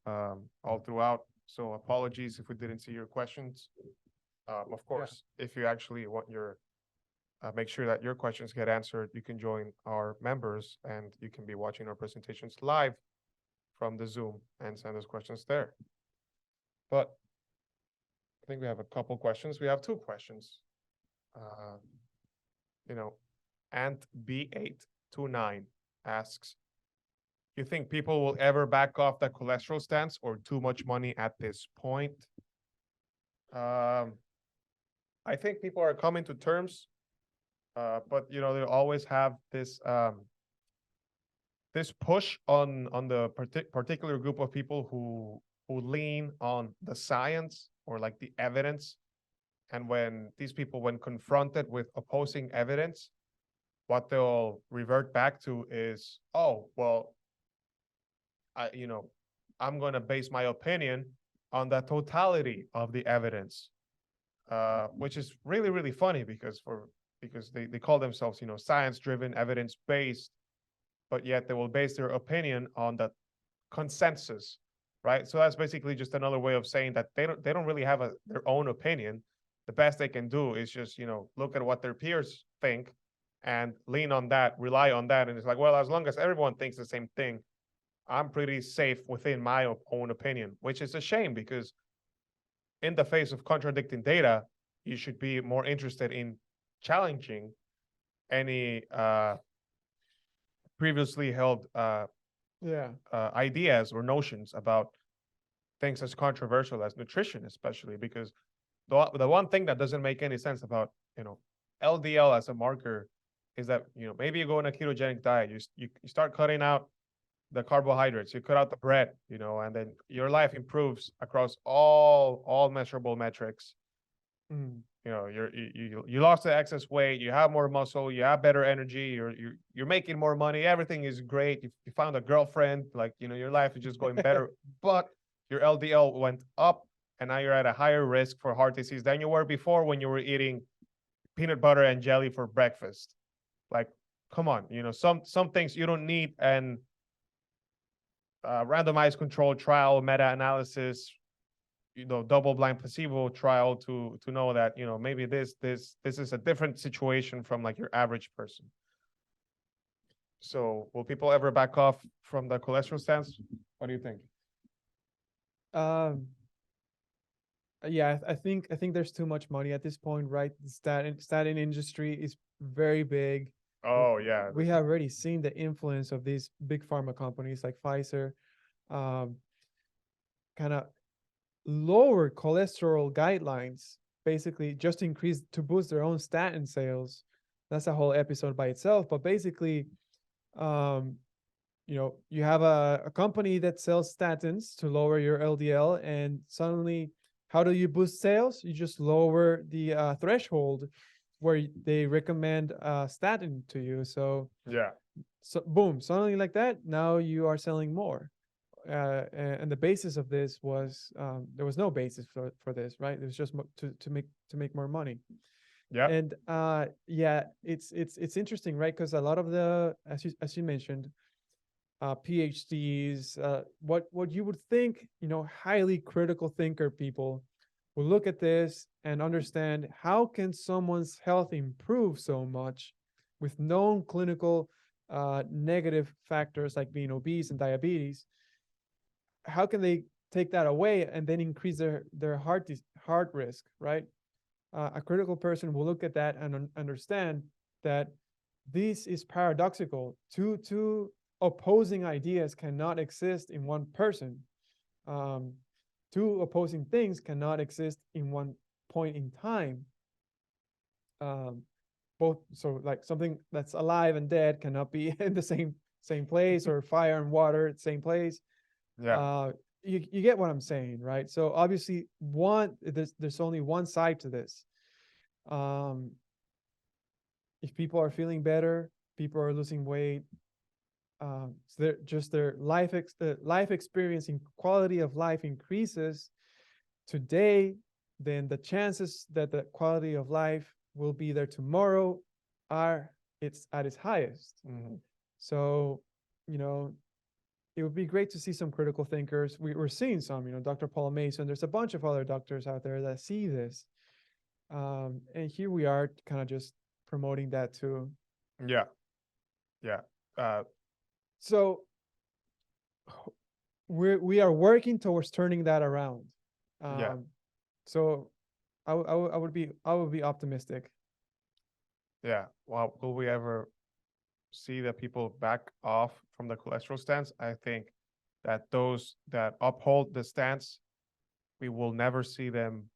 all throughout, so apologies if we didn't see your questions. Of course, if you actually want make sure that your questions get answered, you can join our members and you can be watching our presentations live from the Zoom and send us questions there. But I think we have a couple questions. We have two questions. Ant B829 asks, you think people will ever back off the cholesterol stance or too much money at this point? I think people are coming to terms, but they always have this this push on the particular group of people who lean on the science or like the evidence. And when these people, when confronted with opposing evidence, what they'll revert back to is, oh, well, I'm going to base my opinion on the totality of the evidence, which is really, really funny because they call themselves, science-driven, evidence-based, but yet they will base their opinion on the consensus, right? So that's basically just another way of saying that they don't really have their own opinion. The best they can do is just, look at what their peers think and lean on that, rely on that. And it's like, well, as long as everyone thinks the same thing, I'm pretty safe within my own opinion, which is a shame because in the face of contradicting data, you should be more interested in challenging any previously held ideas or notions about things as controversial as nutrition, especially because the one thing that doesn't make any sense about LDL as a marker is that maybe you go on a ketogenic diet, you start cutting out the carbohydrates, you cut out the bread, and then your life improves across all measurable metrics. You lost the excess weight, you have more muscle, you have better energy, you're making more money, everything is great. You found a girlfriend, like your life is just going better, but your LDL went up, and now you're at a higher risk for heart disease than you were before when you were eating peanut butter and jelly for breakfast. Like, come on, some things you don't need an randomized controlled trial, meta-analysis, double-blind placebo trial to know that maybe this is a different situation from like your average person. So will people ever back off from the cholesterol stance? What do you think? Yeah, I think there's too much money at this point, right? The statin industry is very big. Oh yeah, we have already seen the influence of these big pharma companies like Pfizer, kind of lower cholesterol guidelines, basically just increase to boost their own statin sales. That's a whole episode by itself. But basically, you have a company that sells statins to lower your LDL, and suddenly, how do you boost sales? You just lower the threshold where they recommend statin to you. So yeah, boom, suddenly like that, now you are selling more. and the basis of this was there was no basis for this, right? It was just to make more money. Yeah. And yeah, it's interesting, right? Because a lot of the, as you mentioned, PhDs, what you would think, highly critical thinker people will look at this and understand how can someone's health improve so much with known clinical negative factors like being obese and diabetes. How can they take that away and then increase their heart risk, right? A critical person will look at that and understand that this is paradoxical. Two opposing ideas cannot exist in one person. Two opposing things cannot exist in one point in time. Both, so like something that's alive and dead cannot be in the same place, or fire and water at the same place. Yeah. You get what I'm saying, right? So obviously there's only one side to this. If people are feeling better, people are losing weight, so their life experience and quality of life increases today, then the chances that the quality of life will be there tomorrow it's at its highest. Mm-hmm. So, it would be great to see some critical thinkers. We're seeing some, Dr. Paul Mason. There's a bunch of other doctors out there that see this. And here we are kind of just promoting that too. Yeah. Yeah. So we are working towards turning that around. Yeah. So I would be optimistic. Yeah. Well, will we ever see that people back off from the cholesterol stance? I think that those that uphold the stance, we will never see them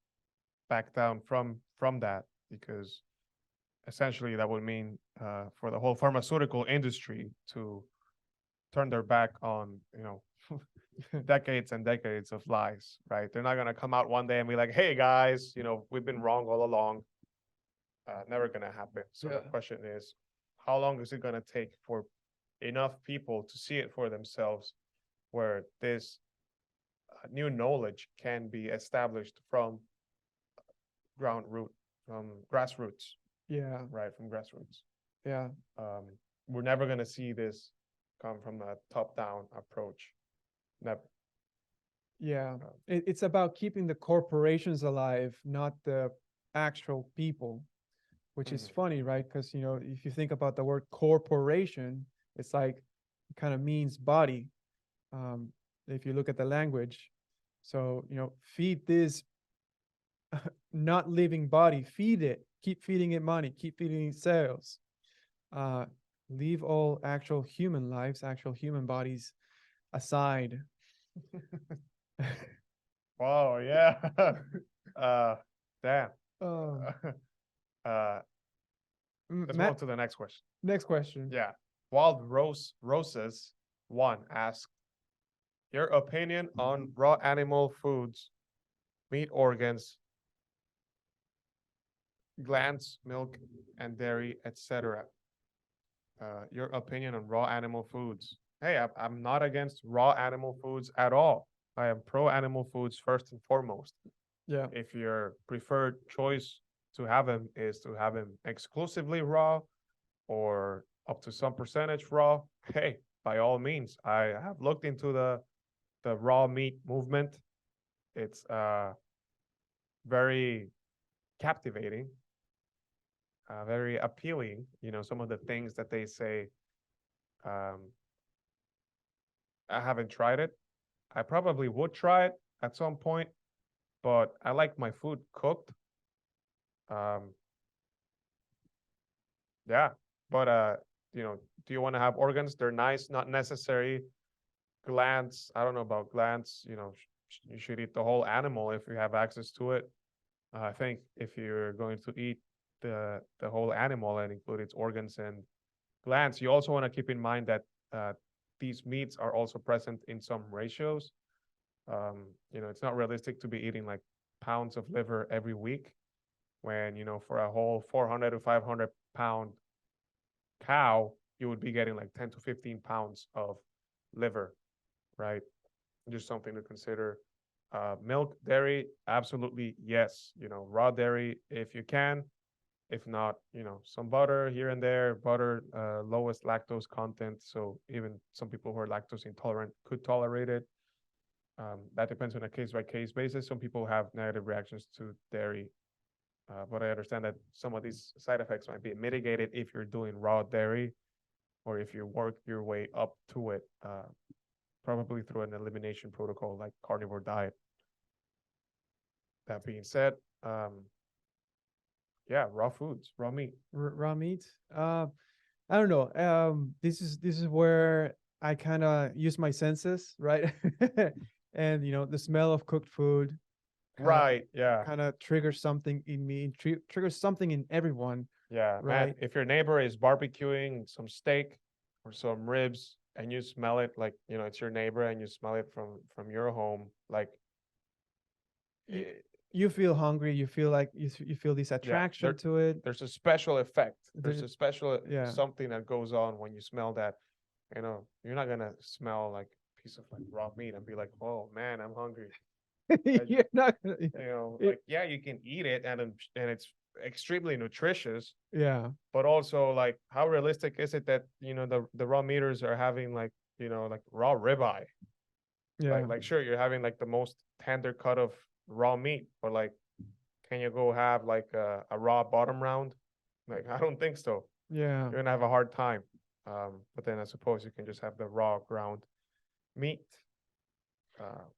back down from that, because essentially that would mean for the whole pharmaceutical industry to turn their back on, decades and decades of lies, right? They're not going to come out one day and be like, hey guys, we've been wrong all along. Never going to happen. So the question is, how long is it going to take for enough people to see it for themselves, where this new knowledge can be established from grassroots? Yeah. Right, from grassroots. Yeah. We're never going to see this come from a top-down approach. Never. Yeah. It's about keeping the corporations alive, not the actual people, which is funny, right? Because, if you think about the word corporation, it's like it kind of means body. If you look at the language. So, feed this not living body, feed it, keep feeding it money, keep feeding it sales. Leave all actual human lives, actual human bodies aside. Wow, yeah. Damn. Let's move to the next question. Next question. Yeah. Wild Roses 1 asks, your opinion on raw animal foods, meat organs, glands, milk, and dairy, etc. Your opinion on raw animal foods. Hey, I'm not against raw animal foods at all. I am pro animal foods first and foremost. Yeah. If your preferred choice to have them is to have them exclusively raw or up to some percentage raw, hey, by all means. I have looked into the raw meat movement. It's very captivating, very appealing. Some of the things that they say. I haven't tried it. I probably would try it at some point, but I like my food cooked. Yeah, but do you want to have organs? They're nice, not necessary. Glands, I don't know about glands. You should eat the whole animal if you have access to it. I think if you're going to eat the whole animal and include its organs and glands, you also want to keep in mind that these meats are also present in some ratios. It's not realistic to be eating like pounds of liver every week when, for a whole 400 to 500 pound cow, you would be getting like 10 to 15 pounds of liver, right? just something to consider. Milk, dairy, absolutely yes. Raw dairy if you can. If not, some butter here and there. Butter, lowest lactose content, so even some people who are lactose intolerant could tolerate it. That depends on a case by case basis. Some people have negative reactions to dairy, but I understand that some of these side effects might be mitigated if you're doing raw dairy or if you work your way up to it, probably through an elimination protocol like carnivore diet. That being said, yeah, raw foods, raw meat. Raw meat. I don't know. This is where I kind of use my senses, right? And the smell of cooked food Right. Yeah. kind of triggers something in me, triggers something in everyone, Yeah, man. right? If your neighbor is barbecuing some steak or some ribs and you smell it like, it's your neighbor and you smell it from your home, like You, it, you feel hungry. You feel like you feel this yeah, attraction to it. there's a special effect. There's There's a special yeah. something that goes on when you smell that. You're not gonna smell like a piece of like raw meat and be like, "Oh man, I'm hungry." You're not gonna, Like yeah, you can eat it and it's extremely nutritious, yeah. but also like how realistic is it that the raw meaters are having like like raw ribeye? Yeah. Like sure you're having like the most tender cut of raw meat, but like can you go have like a raw bottom round? Like I don't think so. Yeah. You're gonna have a hard time. But then I suppose you can just have the raw ground meat,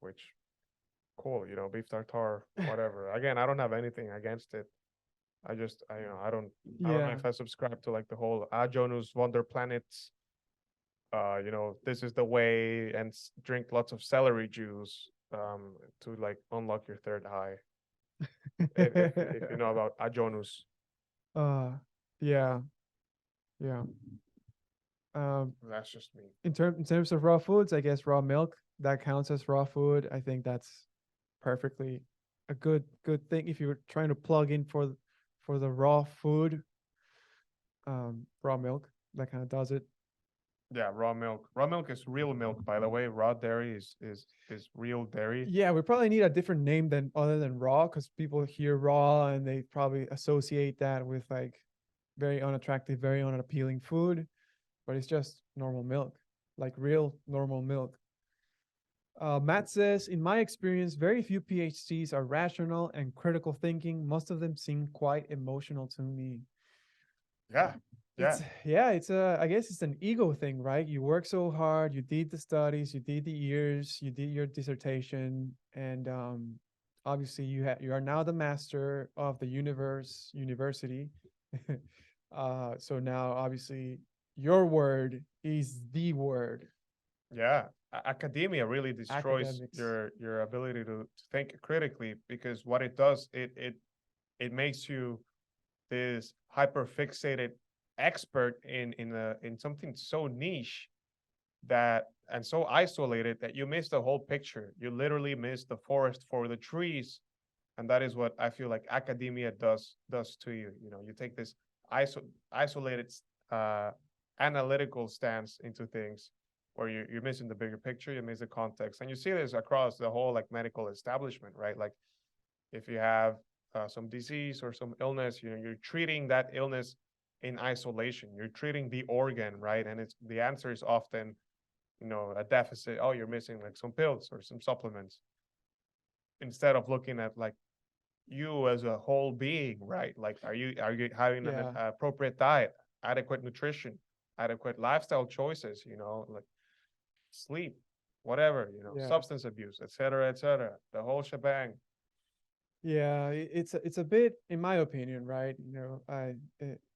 which cool, beef tartare, whatever. Again, I don't have anything against it. I just, I don't know Yeah. if I subscribe to like the whole Ajonus Wonder Planets. This is the way, and drink lots of celery juice, to like unlock your third eye. If you know about Ajonus, Uh, yeah. Yeah. that's just me. In terms of raw foods, I guess raw milk that counts as raw food. I think that's perfectly a good thing if you're trying to plug in for the raw food. Raw milk that kind of does it. Yeah, raw milk. Raw milk is real milk, by the way. Raw dairy is real dairy. Yeah, we probably need a different name than other than raw because people hear raw and they probably associate that with like very unattractive, very unappealing food, but it's just normal milk, like real normal milk. Matt says, in my experience, very few PhDs are rational and critical thinking. Most of them seem quite emotional to me. Yeah, yeah, I guess it's an ego thing, right? You work so hard, you did the studies, you did the years, you did your dissertation, and obviously you are now the master of the university. So now obviously your word is the word. yeah. Academia really destroys Academics. your ability to think critically, because what it does, it makes you this hyper fixated expert in something so niche that and so isolated that you miss the whole picture. You literally miss the forest for the trees, and that is what I feel like academia does to you. You take this isolated uh, analytical stance into things where you're missing the bigger picture, you miss the context, and you see this across the whole like medical establishment, right? Like if you have some disease or some illness, you're treating that illness in isolation. You're treating the organ, right? And it's the answer is often, a deficit. Oh, you're missing like some pills or some supplements, instead of looking at like you as a whole being, right? Like, are you having an Yeah. appropriate diet, adequate nutrition, adequate lifestyle choices? Like sleep, whatever, Yeah. substance abuse, etc., etc. The whole shebang. Yeah, it's a bit, in my opinion, right?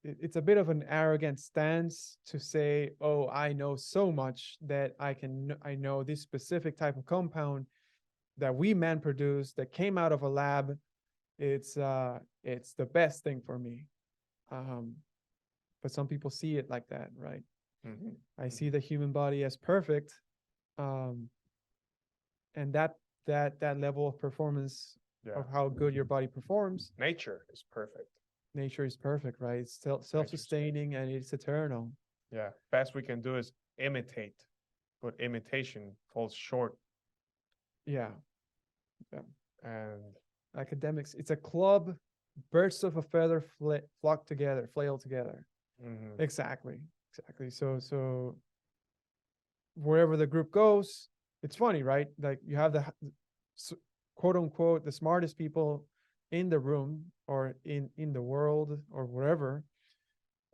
It's a bit of an arrogant stance to say, "Oh, I know so much that I know this specific type of compound that we man produced that came out of a lab. It's the best thing for me." Um, but some people see it like that, right? Mm-hmm. I see the human body as perfect, um, and that level of performance Yeah. of how good your body performs. Nature is perfect. Nature is perfect, right? It's Nature's self-sustaining and it's eternal. Yeah. Best we can do is imitate, but imitation falls short Yeah. And Academics. It's a club. Birds of a feather flock together, flail together. mhm, Exactly. Exactly. So wherever the group goes, it's funny, right? Like you have the quote unquote the smartest people in the room or in the world or wherever,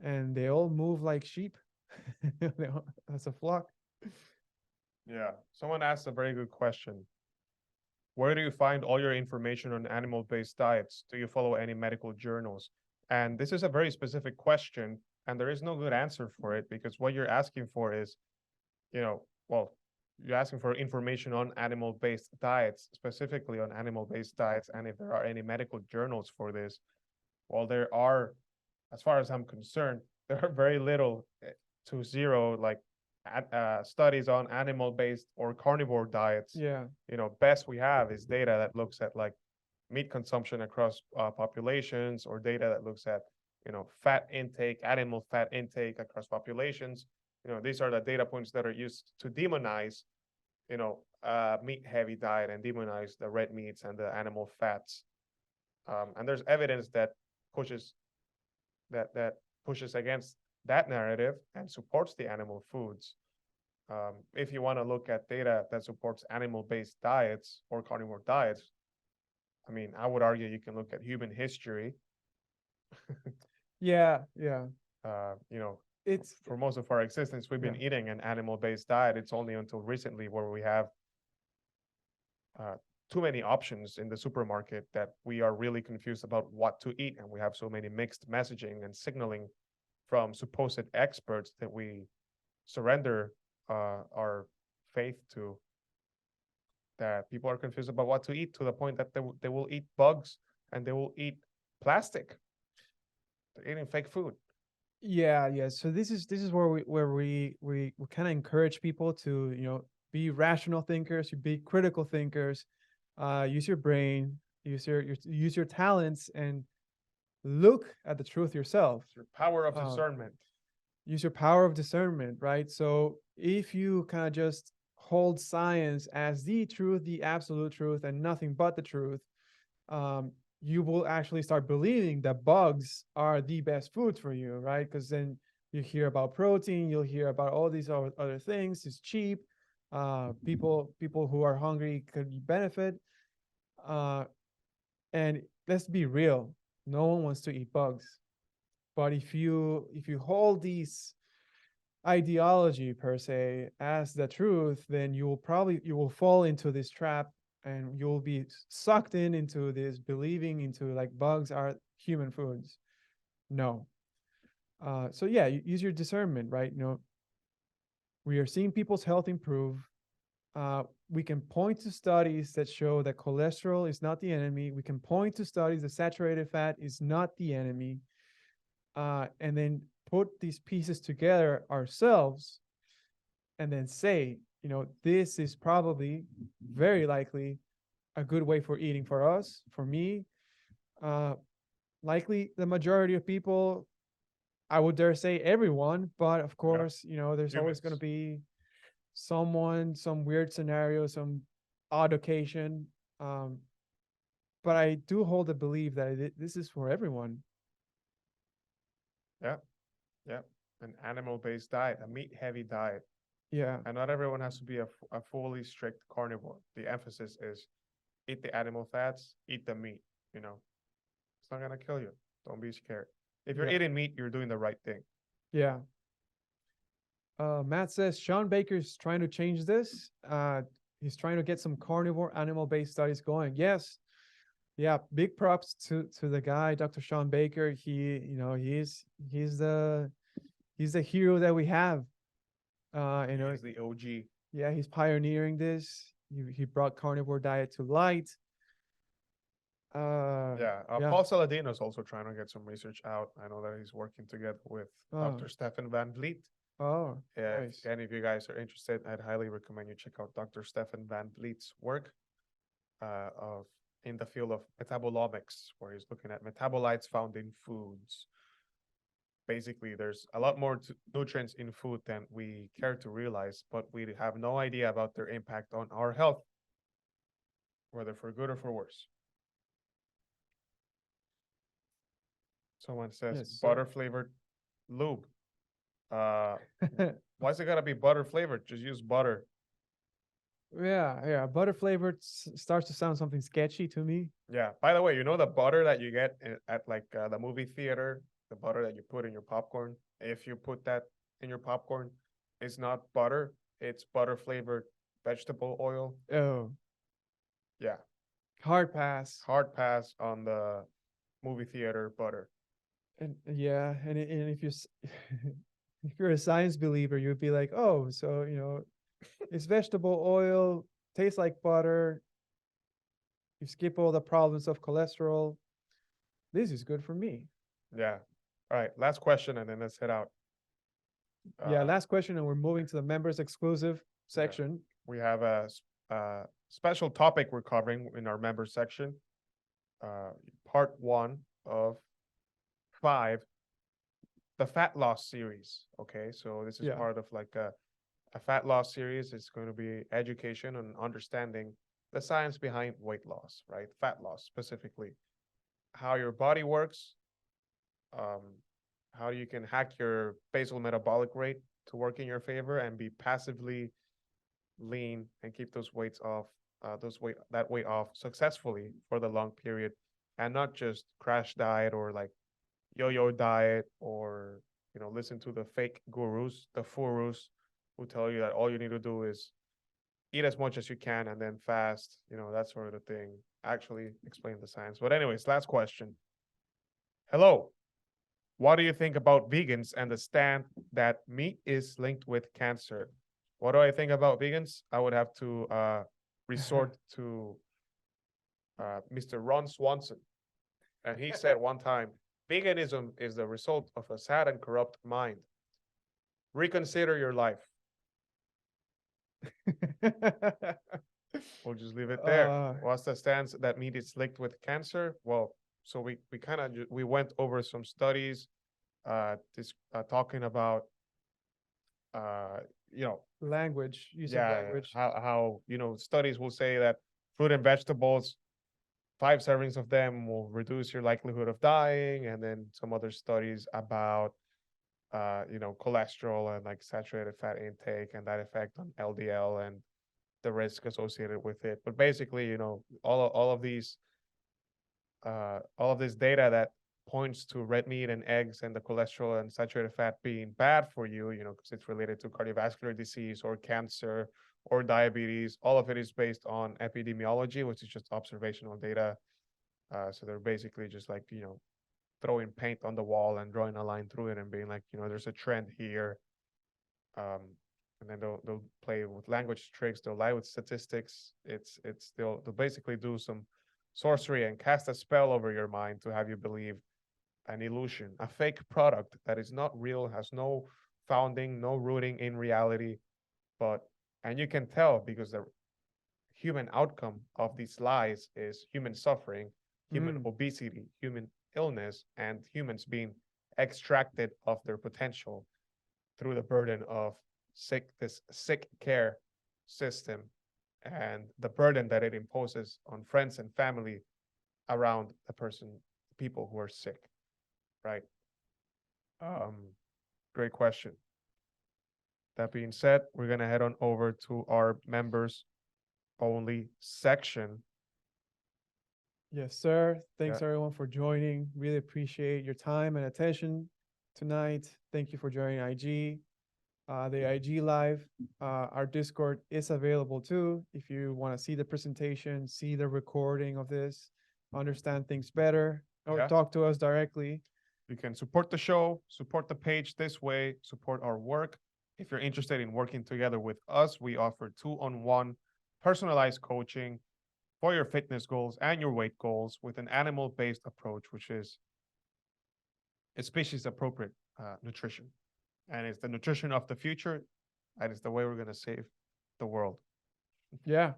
and they all move like sheep. As a flock. yeah, someone asked a very good question. Where do you find all your information on animal-based diets? Do you follow any medical journals? And this is a very specific question, and there is no good answer for it because what you're asking for is, well, you're asking for information on animal-based diets, specifically on animal-based diets, and if there are any medical journals for this. Well, there are, as far as I'm concerned, there are very little to zero like studies on animal-based or carnivore diets. Yeah. Best we have is data that looks at like meat consumption across populations, or data that looks at fat intake, animal fat intake across populations. These are the data points that are used to demonize meat heavy diet and demonize the red meats and the animal fats. And there's evidence that pushes that pushes against that narrative and supports the animal foods. If you want to look at data that supports animal-based diets or carnivore diets, I mean, I would argue you can look at human history. Yeah. Yeah. You know, It's for most of our existence, we've been yeah. eating an animal-based diet. It's only until recently where we have too many options in the supermarket that we are really confused about what to eat, and we have so many mixed messaging and signaling from supposed experts that we surrender our faith to, that people are confused about what to eat to the point that they will eat bugs and they will eat plastic. They're eating fake food. Yeah, yeah. So this is where we kind of encourage people to, be rational thinkers, you be critical thinkers, use your brain, use your talents, and look at the truth yourself. It's your power of Uh, discernment. use your power of discernment, right? So if you kind of just hold science as the truth, the absolute truth, and nothing but the truth, you will actually start believing that bugs are the best foods for you, right? Because then you hear about protein, you'll hear about all these other things. It's cheap. People who are hungry could benefit. Uh, and let's be real, no one wants to eat bugs. But if you hold these ideology per se as the truth, then you will fall into this trap, and you'll be sucked into this believing into like bugs are human foods. No. So yeah, use your discernment, right? We are seeing people's health improve. We can point to studies that show that cholesterol is not the enemy. We can point to studies that saturated fat is not the enemy. And then put these pieces together ourselves and then say, this is probably very likely a good way for eating for us, for me. Uh, Likely the majority of people, I would dare say everyone, but of Yeah, course, there's always going to humans. be someone, some weird scenario, some odd occasion. Um, but I do hold the belief that this is for everyone. Yeah, yeah. An animal-based diet, a meat-heavy diet. Yeah. And not everyone has to be a fully strict carnivore. The emphasis is eat the animal fats, eat the meat. It's not gonna kill you. Don't be scared. If you're Yeah. eating meat, you're doing the right thing. Yeah. Matt says Sean Baker's trying to change this. He's trying to get some carnivore animal-based studies going. Yes. Yeah. Big props to the guy, Dr. Sean Baker. He's the hero that we have. He is the OG. Yeah, he's pioneering this. He brought carnivore diet to light. Yeah, Yeah. Paul Saladino is also trying to get some research out. I know that he's working together with Oh, Dr. Stefan Van Vliet. oh, Yeah, nice. if any of you guys are interested, I'd highly recommend you check out Dr. Stefan Van Vliet's work of in the field of metabolomics, where he's looking at metabolites found in foods. Basically, there's a lot more nutrients in food than we care to realize, but we have no idea about their impact on our health. whether for good or for worse. Someone says Yes, sir. butter flavored lube. Uh, why is it gotta be butter flavored? Just use butter. Yeah. Butter flavored starts to sound something sketchy to me. Yeah. By the way, you know the butter that you get at like the movie theater, the butter that you put in your popcorn. If you put that in your popcorn, it's not butter. It's butter flavored vegetable oil. Oh, Yeah. hard pass. Hard pass on the movie theater butter. And yeah, and if if you're a science believer, you'd be like, oh, so it's vegetable oil, tastes like butter. You skip all the problems of cholesterol. This is good for me. Yeah. All right. Last question, and then let's head out. Yeah, last question, and we're moving to the members exclusive section. We have a special topic we're covering in our member section. Part 1 of 5, the fat loss series. Okay, so this is Yeah. part of like a fat loss series. It's going to be education and understanding the science behind weight loss, right? Fat loss specifically, how your body works, how you can hack your basal metabolic rate to work in your favor and be passively lean and keep those weights off, that weight off successfully for the long period, and not just crash diet or like yo-yo diet, or listen to the fake gurus, the furus, who tell you that all you need to do is eat as much as you can and then fast, that sort of thing. Actually explain the science. But anyways, last question. Hello. What do you think about vegans and the stand that meat is linked with cancer? What do I think about vegans? I would have to resort to Mr. Ron Swanson. And he said one time, veganism is the result of a sad and corrupt mind. Reconsider your life. We'll just leave it there. What's the stance that meat is linked with cancer? Well, so we kind of we went over some studies, talking about Language, using yeah, language. how studies will say that fruit and vegetables, 5 servings of them will reduce your likelihood of dying, and then some other studies about cholesterol and like saturated fat intake and that effect on LDL and the risk associated with it. But basically, all of these all of this data that points to red meat and eggs and the cholesterol and saturated fat being bad for you, because it's related to cardiovascular disease or cancer or diabetes. All of it is based on epidemiology, which is just observational data. So they're basically just like, throwing paint on the wall and drawing a line through it and being like, there's a trend here. And then they'll play with language tricks. They'll lie with statistics. They'll basically do some sorcery and cast a spell over your mind to have you believe an illusion, a fake product that is not real, has no founding, no rooting in reality. And you can tell because the human outcome of these lies is human suffering, human obesity, human illness, and humans being extracted of their potential through the burden of this sick care system and the burden that it imposes on friends and family around people who are sick, right? Great question. That being said, we're gonna head on over to our members only section. Yes, sir. Thanks everyone for joining. Really appreciate your time and attention tonight. Thank you for joining IG. The IG live, our Discord is available too. If you want to see the presentation, see the recording of this, understand things better, or talk to us directly. You can support the show, support the page this way, support our work. If you're interested in working together with us, we offer 2-on-1 personalized coaching for your fitness goals and your weight goals with an animal-based approach, which is a species-appropriate nutrition. And it's the nutrition of the future, and it's the way we're going to save the world. Yeah,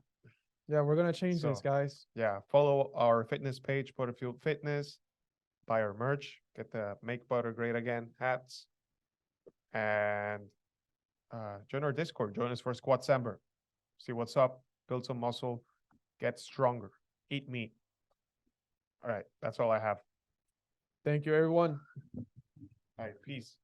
we're going to change this, guys. Yeah, follow our fitness page, ButterFueled Fitness, buy our merch, get the Make Butter Great Again hats, and join our Discord. Join us for Squat-cember. See what's up, build some muscle, get stronger, eat meat. All right, that's all I have. Thank you, everyone. All right, peace.